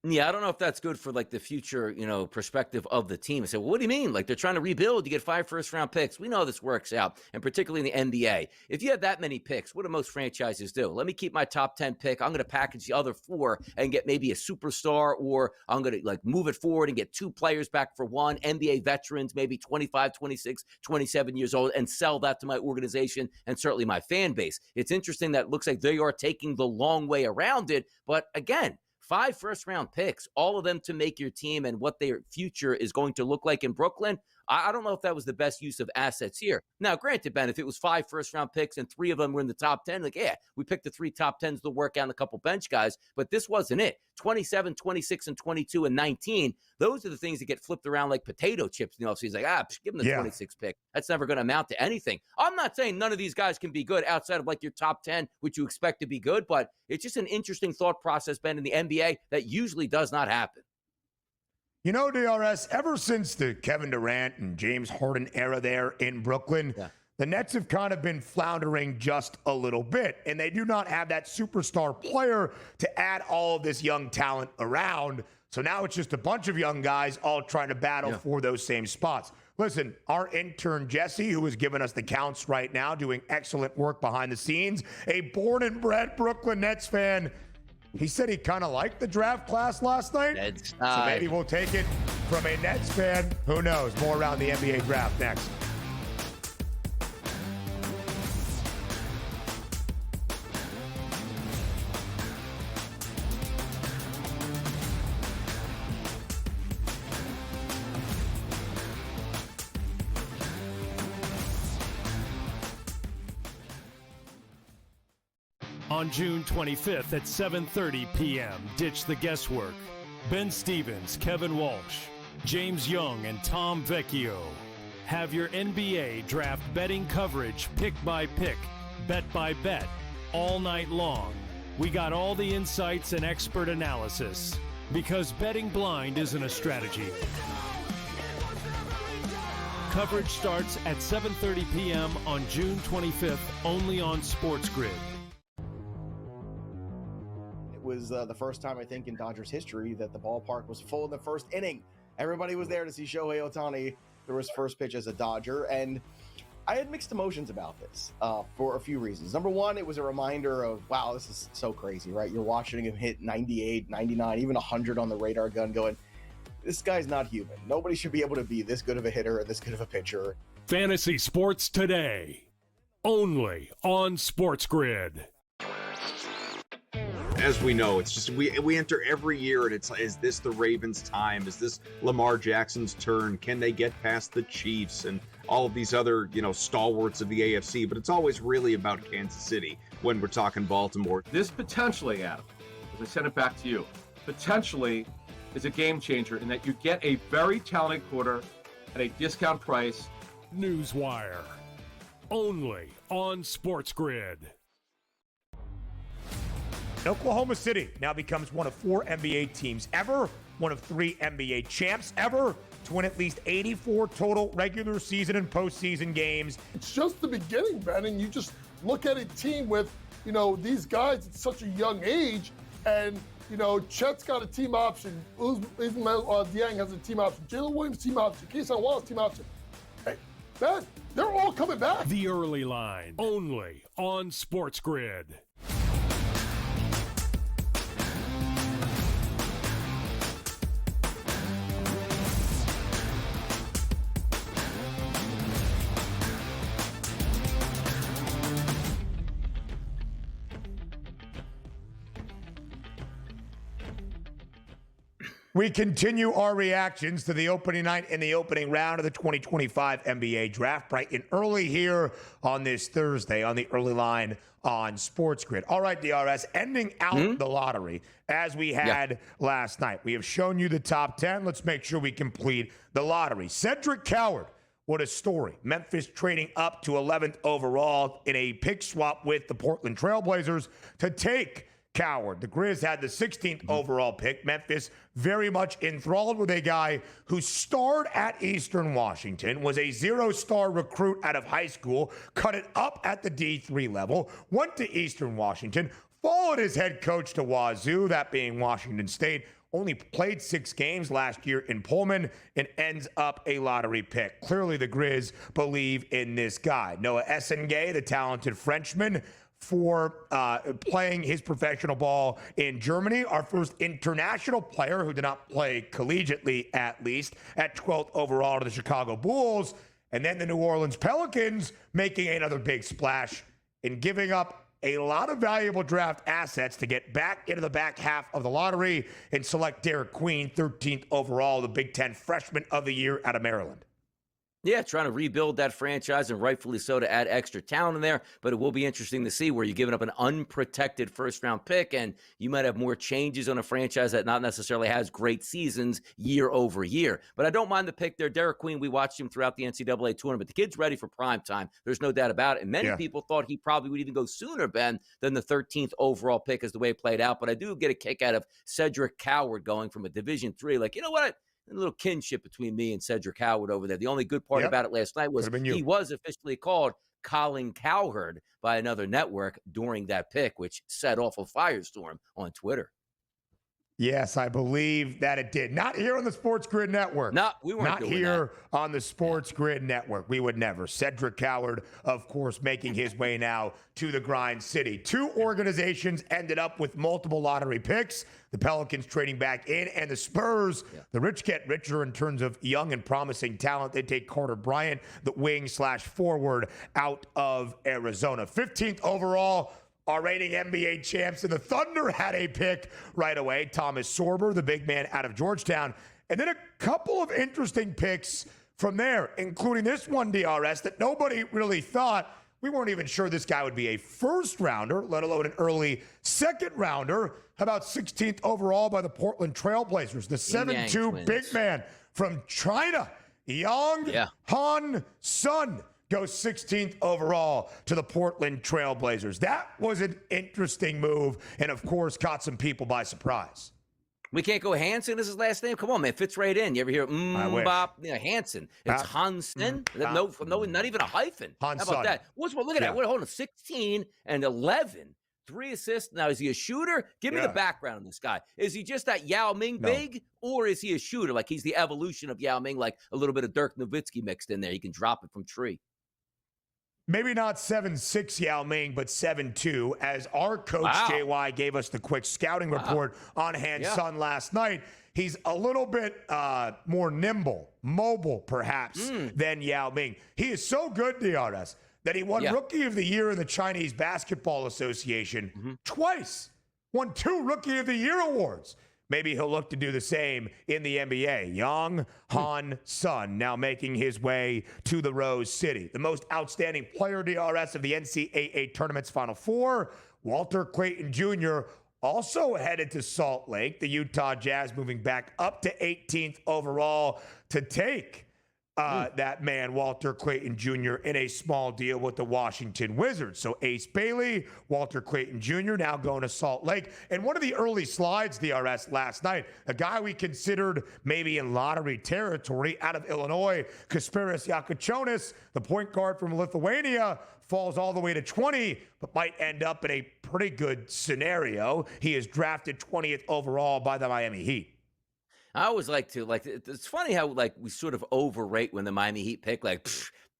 Yeah, I don't know if that's good for like the future, perspective of the team. I said, well, what do you mean? Like they're trying to rebuild. You get 5 first-round picks. We know this works out, and particularly in the NBA. If you have that many picks, what do most franchises do? Let me keep my top 10 pick. I'm going to package the other 4 and get maybe a superstar, or I'm going to like move it forward and get 2 players back for 1, NBA veterans, maybe 25, 26, 27 years old, and sell that to my organization and certainly my fan base. It's interesting that it looks like they are taking the long way around it, but again, 5 first-round picks, all of them to make your team and what their future is going to look like in Brooklyn. I don't know if that was the best use of assets here. Now, granted, Ben, if it was 5 first-round picks and 3 of them were in the top 10, like, yeah, we picked the 3 top 10s to work out and a couple bench guys, but this wasn't it. 27, 26, and 22, and 19, those are the things that get flipped around like potato chips in the offseason. Like, give them the 26 pick. That's never going to amount to anything. I'm not saying none of these guys can be good outside of like your top 10, which you expect to be good, but it's just an interesting thought process, Ben, in the NBA that usually does not happen. You know, DRS, ever since the Kevin Durant and James Harden era there in Brooklyn, the Nets have kind of been floundering just a little bit, and they do not have that superstar player to add all of this young talent around. So now it's just a bunch of young guys all trying to battle for those same spots. Listen, our intern Jesse, who is giving us the counts right now, doing excellent work behind the scenes, a born and bred Brooklyn Nets fan, he said he kind of liked the draft class last night. So maybe we'll take it from a Nets fan. Who knows? More around the NBA draft next. On June 25th at 7:30 p.m., ditch the guesswork. Ben Stevens, Kevin Walsh, James Young, and Tom Vecchio have your NBA draft betting coverage pick by pick, bet by bet, all night long. We got all the insights and expert analysis because betting blind isn't a strategy. Coverage starts at 7:30 p.m. on June 25th, only on SportsGrid. Was the first time I think in Dodgers history that the ballpark was full in the first inning. Everybody was there to see Shohei Ohtani throw his first pitch as a Dodger, and I had mixed emotions about this for a few reasons. Number one, it was a reminder of, wow, this is so crazy, right? You're watching him hit 98, 99, even 100 on the radar gun going, this guy's not human. Nobody should be able to be this good of a hitter and this good of a pitcher. Fantasy Sports Today, only on SportsGrid. As we know, it's just we enter every year and it's, is this the Ravens' time? Is this Lamar Jackson's turn? Can they get past the Chiefs and all of these other, stalwarts of the AFC? But it's always really about Kansas City when we're talking Baltimore. This potentially, Adam, as I send it back to you, potentially is a game changer in that you get a very talented quarter at a discount price. Newswire, only on SportsGrid. Oklahoma City now becomes one of 4 NBA teams ever, one of 3 NBA champs ever, to win at least 84 total regular season and postseason games. It's just the beginning, Ben, and you just look at a team with, these guys at such a young age, and, Chet's got a team option, Ismail Dieng has a team option, Jalen Williams team option, Keyshawn Wallace team option. Hey, Ben, they're all coming back. The Early Line, only on SportsGrid. We continue our reactions to the opening night and the opening round of the 2025 NBA Draft bright and early here on this Thursday on the Early Line on SportsGrid. All right, DRS, ending out the lottery as we had last night. We have shown you the top 10. Let's make sure we complete the lottery. Cedric Coward, what a story. Memphis trading up to 11th overall in a pick swap with the Portland Trailblazers to take Coward. The Grizz had the 16th overall pick. Memphis very much enthralled with a guy who starred at Eastern Washington, was a 0-star recruit out of high school, cut it up at the D3 level, went to Eastern Washington, followed his head coach to Wazoo, that being Washington State, only played 6 games last year in Pullman, and ends up a lottery pick. Clearly the Grizz believe in this guy. Noah Essengay, the talented Frenchman, for playing his professional ball in Germany. Our first international player who did not play collegiately, at least, at 12th overall to the Chicago Bulls. And then the New Orleans Pelicans making another big splash and giving up a lot of valuable draft assets to get back into the back half of the lottery and select Derek Queen, 13th overall, the Big Ten Freshman of the Year out of Maryland. Yeah, trying to rebuild that franchise, and rightfully so, to add extra talent in there. But it will be interesting to see where you're giving up an unprotected first-round pick, and you might have more changes on a franchise that not necessarily has great seasons year over year. But I don't mind the pick there. Derek Queen, we watched him throughout the NCAA tournament. The kid's ready for prime time. There's no doubt about it. And many people thought he probably would even go sooner, Ben, than the 13th overall pick as the way it played out. But I do get a kick out of Cedric Coward going from a Division III. Like, you know what? A little kinship between me and Cedric Howard over there. The only good part about it last night was he was officially called Colin Cowherd by another network during that pick, which set off a firestorm on Twitter. Yes, I believe that it did. Not here on the SportsGrid Network. No, we weren't Not doing here on the SportsGrid Network. We would never. Cedric Coward, of course, making his way now to the Grind City. 2 organizations ended up with multiple lottery picks. The Pelicans trading back in, and the Spurs, the rich get richer in terms of young and promising talent. They take Carter Bryant, the wing/forward, out of Arizona. 15th overall, our reigning NBA champs, and the Thunder had a pick right away. Thomas Sorber, the big man out of Georgetown. And then a couple of interesting picks from there, including this one, DRS, that nobody really thought. We weren't even sure this guy would be a first-rounder, let alone an early second-rounder. How about 16th overall by the Portland Trailblazers? The 7'2" big man from China, Yang Han Sun, goes 16th overall to the Portland Trailblazers. That was an interesting move, and of course caught some people by surprise. We can't go Hansen as his last name? Come on, man. Fits right in. You ever hear Bop? Yeah, Hansen. It's Hansen. No, not even a hyphen. How about that? Look at that. Hold on. 16 and 11. 3 assists. Now, is he a shooter? Give me the background on this guy. Is he just that Yao Ming big, or is he a shooter? Like he's the evolution of Yao Ming, like a little bit of Dirk Nowitzki mixed in there. He can drop it from tree. Maybe not 7'6" Yao Ming, but 7'2", as our coach JY gave us the quick scouting report on Han Sun last night. He's a little bit more nimble, mobile perhaps, than Yao Ming. He is so good, DRS, that he won Rookie of the Year in the Chinese Basketball Association twice. Won 2 Rookie of the Year awards. Maybe he'll look to do the same in the NBA. Yang Han Sun now making his way to the Rose City. The most outstanding player, DRS, of the NCAA Tournament's Final Four, Walter Clayton Jr., also headed to Salt Lake. The Utah Jazz moving back up to 18th overall to take that man, Walter Clayton Jr., in a small deal with the Washington Wizards. So Ace Bailey, Walter Clayton Jr. now going to Salt Lake. And one of the early slides, DRS, last night, a guy we considered maybe in lottery territory out of Illinois, Kasparas Jakučionis, the point guard from Lithuania, falls all the way to 20, but might end up in a pretty good scenario. He is drafted 20th overall by the Miami Heat. I always like to, it's funny how, we sort of overrate when the Miami Heat pick,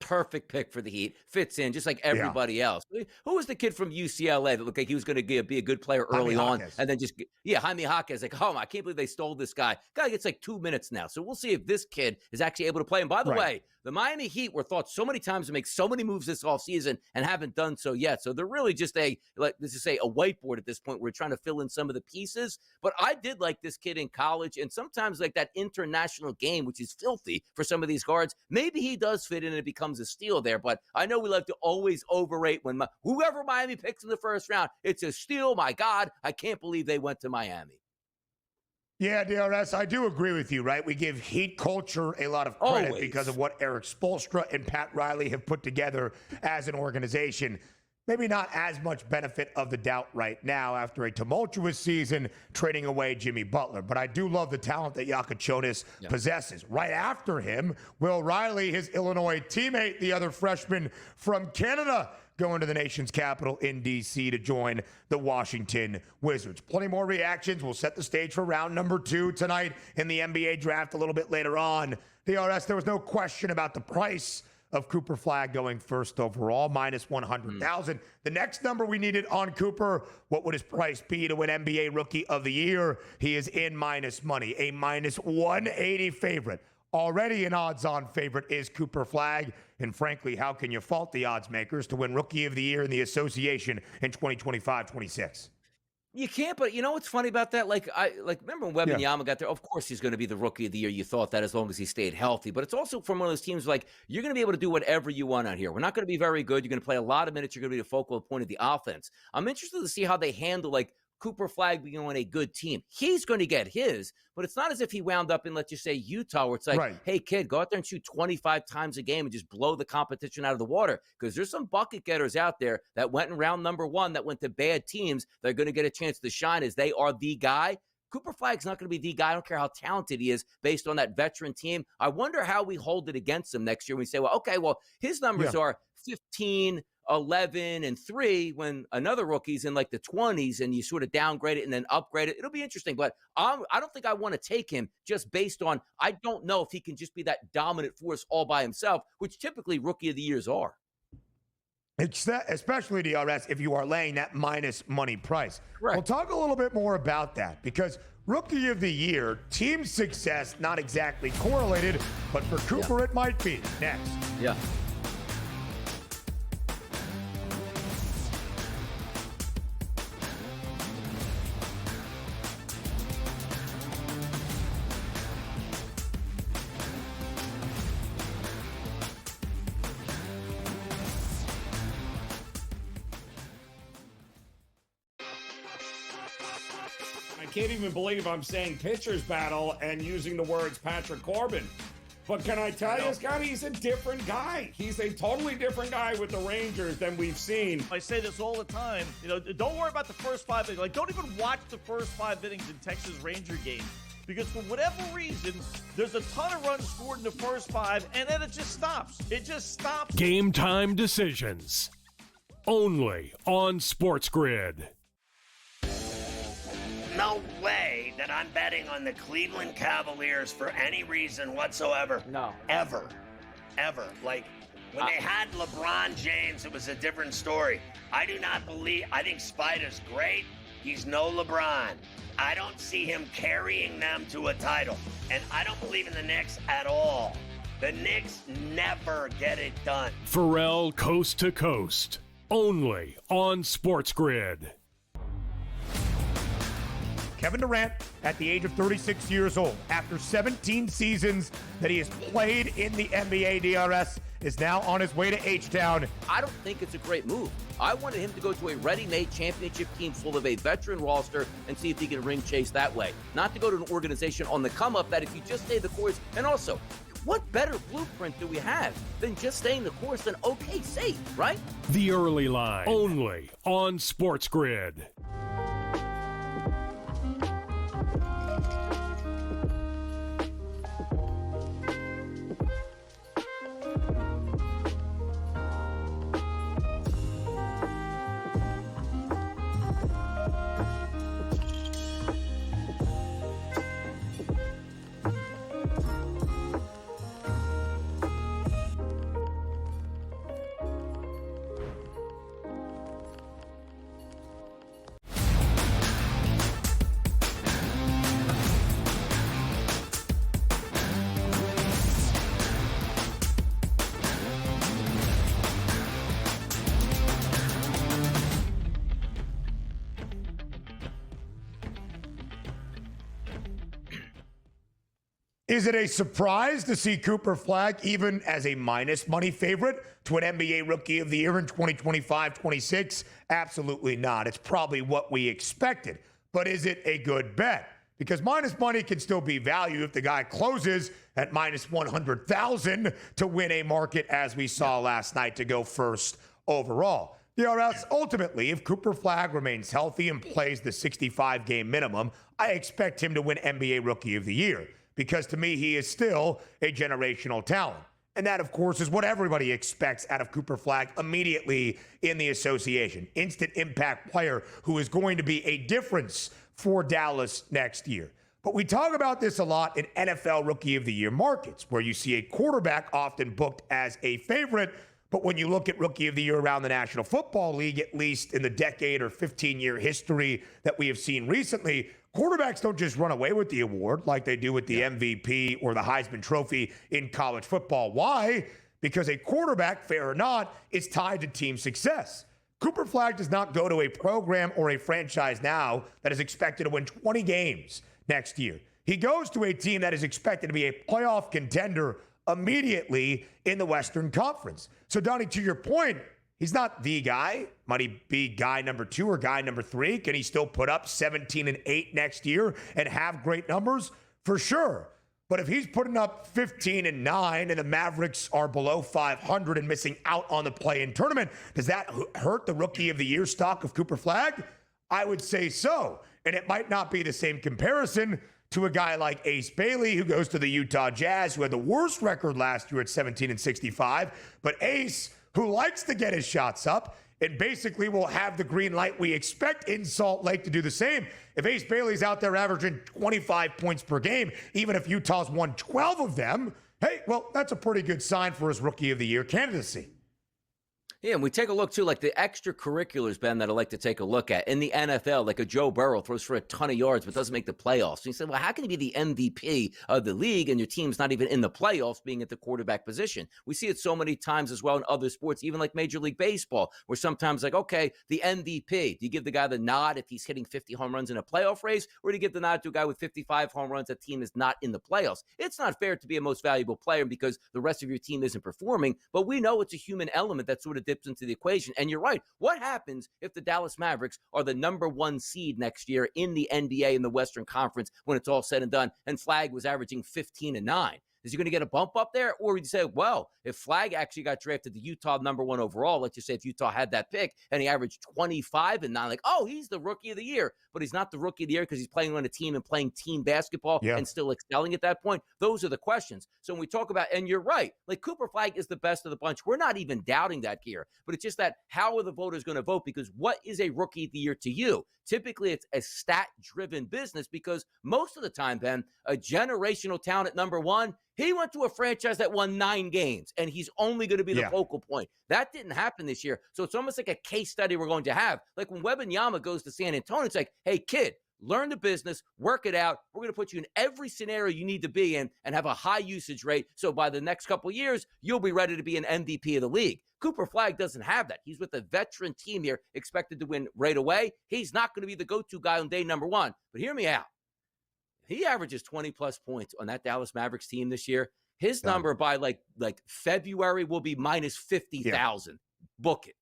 perfect pick for the Heat, fits in just like everybody else. Who was the kid from UCLA that looked like he was going to be a good player early on? And then Jaime Jaquez, I can't believe they stole this guy. Guy gets 2 minutes now. So we'll see if this kid is actually able to play. And by the way, the Miami Heat were thought so many times to make so many moves this offseason and haven't done so yet. So they're really just a whiteboard at this point. We're trying to fill in some of the pieces. But I did like this kid in college, and sometimes that international game, which is filthy for some of these guards, maybe he does fit in and it becomes a steal there. But I know we like to always overrate when whoever Miami picks in the first round, it's a steal. My God, I can't believe they went to Miami. Yeah, DRS, I do agree with you, right? We give Heat culture a lot of credit because of what Eric Spoelstra and Pat Riley have put together as an organization. maybe not as much benefit of the doubt right now after a tumultuous season trading away Jimmy Butler. But I do love the talent that Jonas possesses. Right after him, Will Riley, his Illinois teammate, the other freshman from Canada, going to the nation's capital in D.C. to join the Washington Wizards. Plenty more reactions. We'll set the stage for round number 2 tonight in the NBA draft a little bit later on. DRS, there was no question about the price of Cooper Flagg going first overall, minus 100,000. The next number we needed on Cooper, what would his price be to win NBA Rookie of the Year? He is in minus money, a minus 180 favorite. Already an odds-on favorite is Cooper Flagg. And frankly, how can you fault the odds makers to win Rookie of the Year in the association in 2025-26? You can't, but you know what's funny about that? Remember when Wembanyama got there? Of course he's going to be the Rookie of the Year. You thought that as long as he stayed healthy. But it's also from one of those teams like, you're going to be able to do whatever you want out here. We're not going to be very good. You're going to play a lot of minutes. You're going to be the focal point of the offense. I'm interested to see how they handle, Cooper Flagg being on a good team. He's going to get his, but it's not as if he wound up in, let's just say, Utah, where it's like, hey, kid, go out there and shoot 25 times a game and just blow the competition out of the water. Because there's some bucket getters out there that went in round number 1 that went to bad teams. They're going to get a chance to shine as they are the guy. Cooper Flagg's not going to be the guy. I don't care how talented he is based on that veteran team. I wonder how we hold it against him next year when we say, his numbers are 15, 11, and 3 when another rookie's in the 20s and you sort of downgrade it and then upgrade it. It'll be interesting, but I don't think I want to take him just based on, I don't know if he can just be that dominant force all by himself, which typically Rookie of the Years are. Especially DRS if you are laying that minus money price. We'll talk a little bit more about that because Rookie of the Year, team success, not exactly correlated, but for Cooper it might be. Next. Yeah. I can't even believe I'm saying pitcher's battle and using the words Patrick Corbin. But can I tell you, Scott, he's a different guy. He's a totally different guy with the Rangers than we've seen. I say this all the time. Don't worry about the first 5 innings. Don't even watch the first 5 innings in Texas Ranger games. Because for whatever reason, there's a ton of runs scored in the first 5, and then it just stops. It just stops. Game time decisions. Only on SportsGrid. No way that I'm betting on the Cleveland Cavaliers for any reason whatsoever. No. Ever. When they had LeBron James, it was a different story. I think Spider's great. He's no LeBron. I don't see him carrying them to a title. And I don't believe in the Knicks at all. The Knicks never get it done. Pharrell Coast to Coast. Only on SportsGrid. Kevin Durant, at the age of 36 years old, after 17 seasons that he has played in the NBA, DRS, is now on his way to H-Town. I don't think it's a great move. I wanted him to go to a ready-made championship team full of a veteran roster and see if he can ring chase that way. Not to go to an organization on the come-up that if you just stay the course, and also, what better blueprint do we have than just staying the course and safe, right? The Early Line. Only on SportsGrid. Is it a surprise to see Cooper Flagg even as a minus money favorite to an NBA Rookie of the Year in 2025-26? Absolutely not. It's probably what we expected. But is it a good bet? Because minus money can still be value if the guy closes at minus 100,000 to win a market, as we saw last night, to go first overall. DRS, ultimately, if Cooper Flagg remains healthy and plays the 65-game minimum, I expect him to win NBA Rookie of the Year because, to me, he is still a generational talent. And that, of course, is what everybody expects out of Cooper Flagg immediately in the association. Instant impact player who is going to be a difference for Dallas next year. But we talk about this a lot in NFL Rookie of the Year markets, where you see a quarterback often booked as a favorite. But when you look at Rookie of the Year around the National Football League, at least in the decade or 15-year history that we have seen recently, quarterbacks don't just run away with the award like they do with the MVP or the Heisman Trophy in college football. Why? Because a quarterback, fair or not, is tied to team success. Cooper Flagg does not go to a program or a franchise now that is expected to win 20 games next year. He goes to a team that is expected to be a playoff contender immediately in the Western Conference. So, Donnie, to your point, he's not the guy. Might he be guy number 2 or guy number 3? Can he still put up 17-8 next year and have great numbers? For sure. But if he's putting up 15-9 and the Mavericks are below 500 and missing out on the play-in tournament, does that hurt the Rookie of the Year stock of Cooper Flagg? I would say so. And it might not be the same comparison to a guy like Ace Bailey, who goes to the Utah Jazz, who had the worst record last year at 17-65. But Ace, who likes to get his shots up and basically will have the green light we expect in Salt Lake to do the same. If Ace Bailey's out there averaging 25 points per game, even if Utah's won 12 of them, hey, well, that's a pretty good sign for his Rookie of the Year candidacy. Yeah, and we take a look, too, like the extracurriculars, Ben, that I like to take a look at. In the NFL, like a Joe Burrow throws for a ton of yards but doesn't make the playoffs. And you said, well, how can he be the MVP of the league and your team's not even in the playoffs being at the quarterback position? We see it so many times as well in other sports, even like Major League Baseball, where sometimes like, okay, the MVP, do you give the guy the nod if he's hitting 50 home runs in a playoff race, or do you give the nod to a guy with 55 home runs? That team is not in the playoffs. It's not fair to be a most valuable player because the rest of your team isn't performing, but we know it's a human element that sort of dips into the equation. And you're right. What happens if the Dallas Mavericks are the number 1 seed next year in the NBA in the Western Conference when it's all said and done, and Flagg was averaging 15-9? Is he going to get a bump up there? Or would you say, well, if Flagg actually got drafted to Utah number 1 overall, let's just say if Utah had that pick and he averaged 25-9, like, oh, he's the Rookie of the Year, but he's not the Rookie of the Year because he's playing on a team and playing team basketball and still excelling at that point. Those are the questions. So when we talk about, and you're right, like Cooper Flagg is the best of the bunch. We're not even doubting that here, but it's just that how are the voters going to vote? Because what is a Rookie of the Year to you? Typically, it's a stat-driven business because most of the time, Ben, a generational talent at number 1, he went to a franchise that won 9 games, and he's only going to be the focal point. That didn't happen this year. So it's almost like a case study we're going to have. Like when Wembanyama goes to San Antonio, it's like, hey, kid, learn the business, work it out. We're going to put you in every scenario you need to be in and have a high usage rate. So by the next couple of years, you'll be ready to be an MVP of the league. Cooper Flagg doesn't have that. He's with a veteran team here, expected to win right away. He's not going to be the go-to guy on day number 1. But hear me out. He averages 20-plus points on that Dallas Mavericks team this year. His number by like February will be minus 50,000. Book it.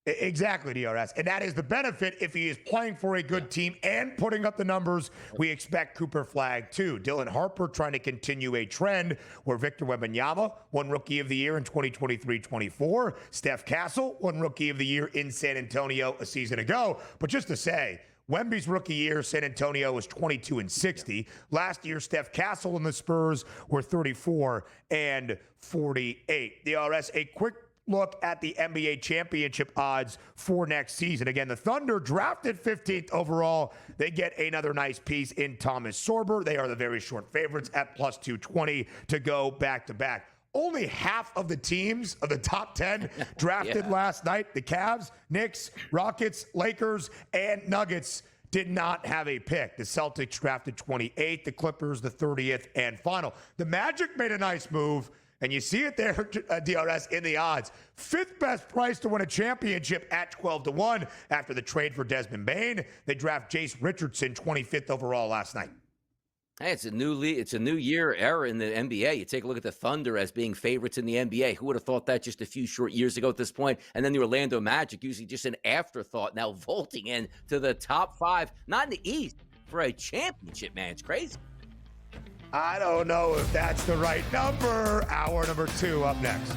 Exactly, DRS. And that is the benefit if he is playing for a good team and putting up the numbers we expect Cooper Flagg to. Dylan Harper trying to continue a trend where Victor Wembanyama won Rookie of the Year in 2023-24. Steph Castle won Rookie of the Year in San Antonio a season ago. But just to say, Wemby's rookie year, San Antonio was 22-60. Last year, Steph Castle and the Spurs were 34-48. DRS, a quick look at the NBA championship odds for next season. Again, the Thunder drafted 15th overall. They get another nice piece in Thomas Sorber. They are the very short favorites at plus 220 to go back-to-back. Only half of the teams of the top 10 drafted last night, the Cavs, Knicks, Rockets, Lakers, and Nuggets, did not have a pick. The Celtics drafted 28th, the Clippers the 30th and final. The Magic made a nice move, and you see it there, DRS, in the odds. 5th best price to win a championship at 12-1 after the trade for Desmond Bane. They draft Jace Richardson 25th overall last night. Hey, it's a new year era in the NBA. You take a look at the Thunder as being favorites in the NBA. Who would have thought that just a few short years ago at this point? And then the Orlando Magic, usually just an afterthought, now vaulting in to the top 5, not in the East, for a championship, man. It's crazy. I don't know if that's the right number. Hour number 2 up next.